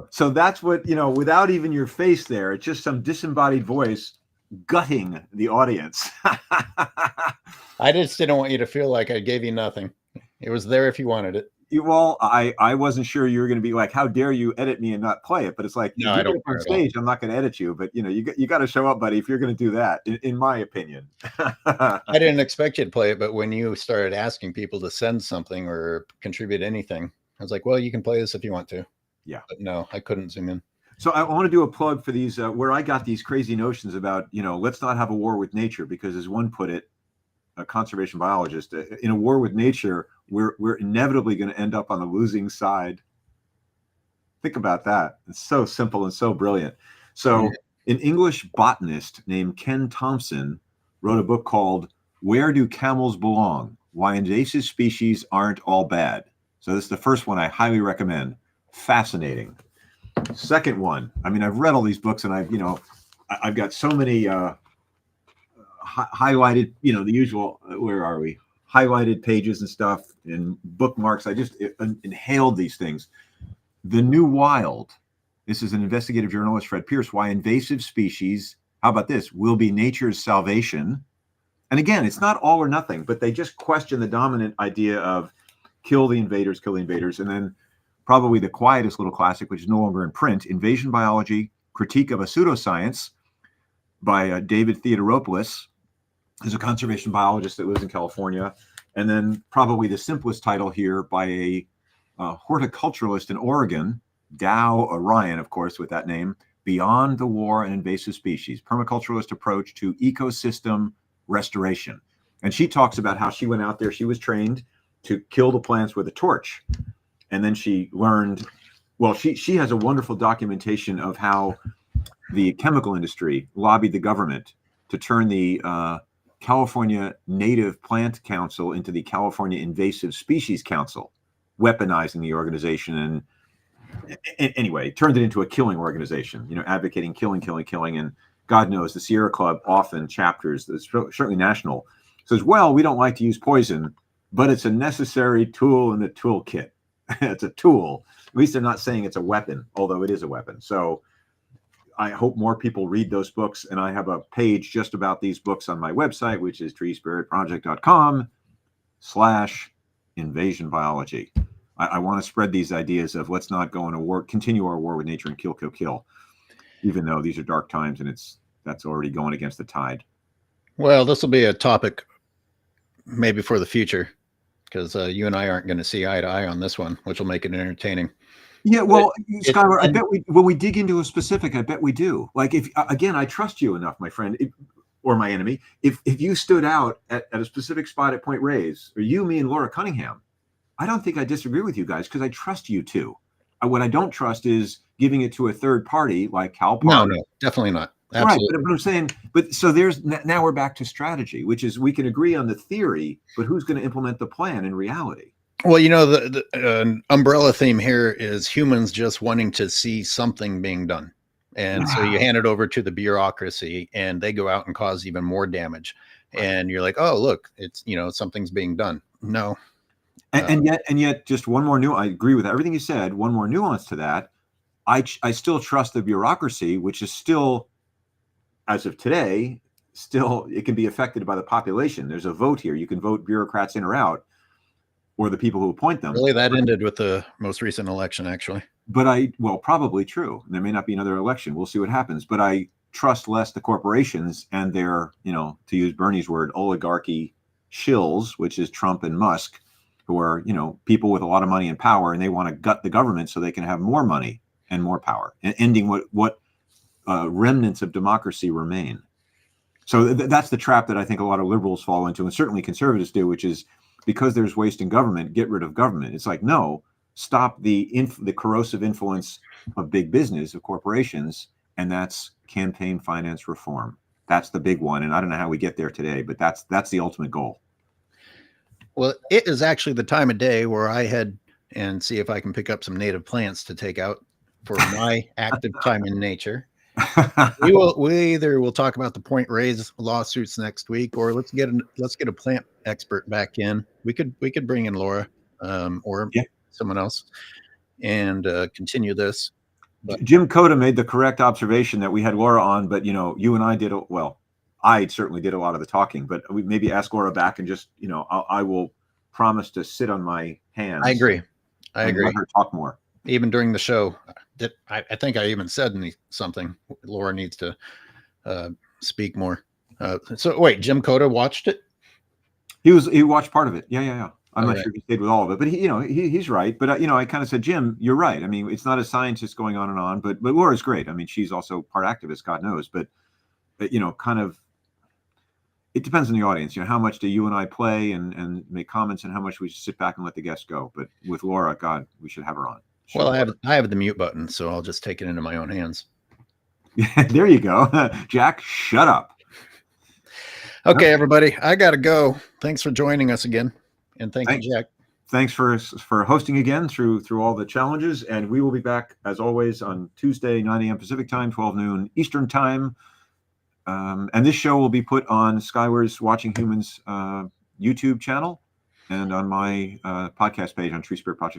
So that's what, you know, without even your face there, it's just some disembodied voice gutting the audience. I just didn't want you to feel like I gave you nothing. It was there if you wanted it. Well, I wasn't sure you were going to be like, how dare you edit me and not play it? But it's like, no, I don't on stage, I'm not going to edit you. But, you know, you got to show up, buddy, if you're going to do that, in my opinion. I didn't expect you to play it, but when you started asking people to send something or contribute anything, I was like, well, you can play this if you want to. Yeah. But no, I couldn't zoom in. So I want to do a plug for these, where I got these crazy notions about, you know, let's not have a war with nature, because as one put it, a conservation biologist, in a war with nature, we're inevitably going to end up on the losing side. Think about that. It's so simple and so brilliant. So an English botanist named Ken Thompson wrote a book called Where Do Camels Belong? Why Invasive Species Aren't All Bad. So this is the first one I highly recommend. Fascinating. Second one, I mean, I've read all these books and I've got so many highlighted, you know, the usual, where are we? highlighted pages and stuff and bookmarks. I just inhaled these things. The New Wild. This is an investigative journalist, Fred Pierce. Why invasive species, how about this, will be nature's salvation. And again, it's not all or nothing, but they just question the dominant idea of kill the invaders. And then probably the quietest little classic, which is no longer in print, Invasion Biology, Critique of a Pseudoscience by David Theodoropoulos, who's a conservation biologist that lives in California. And then probably the simplest title here by a horticulturalist in Oregon, Dow Orion, of course, with that name, Beyond the War and Invasive Species, Permaculturalist Approach to Ecosystem Restoration. And she talks about how she went out there, she was trained to kill the plants with a torch. And then she learned, well, she has a wonderful documentation of how the chemical industry lobbied the government to turn the California Native Plant Council into the California Invasive Species Council, weaponizing the organization and anyway, turned it into a killing organization, advocating killing. And God knows the Sierra Club, often chapters, certainly national, says, well, we don't like to use poison, but it's a necessary tool in the toolkit. It's a tool. At least they're not saying it's a weapon, although it is a weapon. So I hope more people read those books. And I have a page just about these books on my website, which is treespiritproject.com/invasion biology. I want to spread these ideas of let's not go into war, continue our war with nature and kill, even though these are dark times and that's already going against the tide. Well, this will be a topic maybe for the future, because you and I aren't going to see eye to eye on this one, which will make it entertaining. Yeah, well, Skyler, I bet when we dig into a specific, I bet we do. Like, if again, I trust you enough, my friend, or my enemy. If you stood out at a specific spot at Point Reyes, or you, me, and Laura Cunningham, I don't think I disagree with you guys because I trust you too. What I don't trust is giving it to a third party like Cal Park. No, definitely not. Absolutely. Right, but I'm saying, so now we're back to strategy, which is we can agree on the theory, but who's going to implement the plan in reality? Well, the umbrella theme here is humans just wanting to see something being done. And so you hand it over to the bureaucracy and they go out and cause even more damage. And you're like, oh, look, it's, something's being done. No. And yet, just one more nuance. I agree with everything you said. One more nuance to that. I still trust the bureaucracy, which is still, as of today, it can be affected by the population. There's a vote here. You can vote bureaucrats in or out, or the people who appoint them. Really, that ended with the most recent election, actually. But probably true. There may not be another election. We'll see what happens. But I trust less the corporations and their, to use Bernie's word, oligarchy shills, which is Trump and Musk, who are, people with a lot of money and power, and they want to gut the government so they can have more money and more power, and ending what remnants of democracy remain. So that's the trap that I think a lot of liberals fall into, and certainly conservatives do, which is because there's waste in government, get rid of government. It's like, no, stop the corrosive influence of big business, of corporations, and that's campaign finance reform. That's the big one, and I don't know how we get there today, but that's the ultimate goal. Well, it is actually the time of day where I head and see if I can pick up some native plants to take out for my active time in nature. We either will talk about the Point Reyes lawsuits next week, or let's get a plant expert back in. We could bring in Laura or someone else and continue this. But Jim Coda made the correct observation that we had Laura on, but you and I did I certainly did a lot of the talking, but we maybe ask Laura back and just, I will promise to sit on my hands. I agree. Let her talk more. Even during the show, I think I even said something. Laura needs to speak more. So wait, Jim Coda watched it? He watched part of it. Yeah. I'm not right. sure if he stayed with all of it, but he's right. But I kind of said, Jim, you're right. I mean, it's not a scientist going on and on, but Laura's great. I mean, she's also part activist, God knows, but kind of. It depends on the audience. How much do you and I play and make comments, and how much we sit back and let the guests go. But with Laura, God, we should have her on. Well, I have the mute button, so I'll just take it into my own hands. There you go. Jack, shut up. Okay, everybody, I got to go. Thanks for joining us again. And thank you, Jack. Thanks for hosting again through all the challenges. And we will be back, as always, on Tuesday, 9 a.m. Pacific time, 12 noon Eastern time. And this show will be put on Skyler's Watching Humans YouTube channel. and on my podcast page on Tree Spirit Project.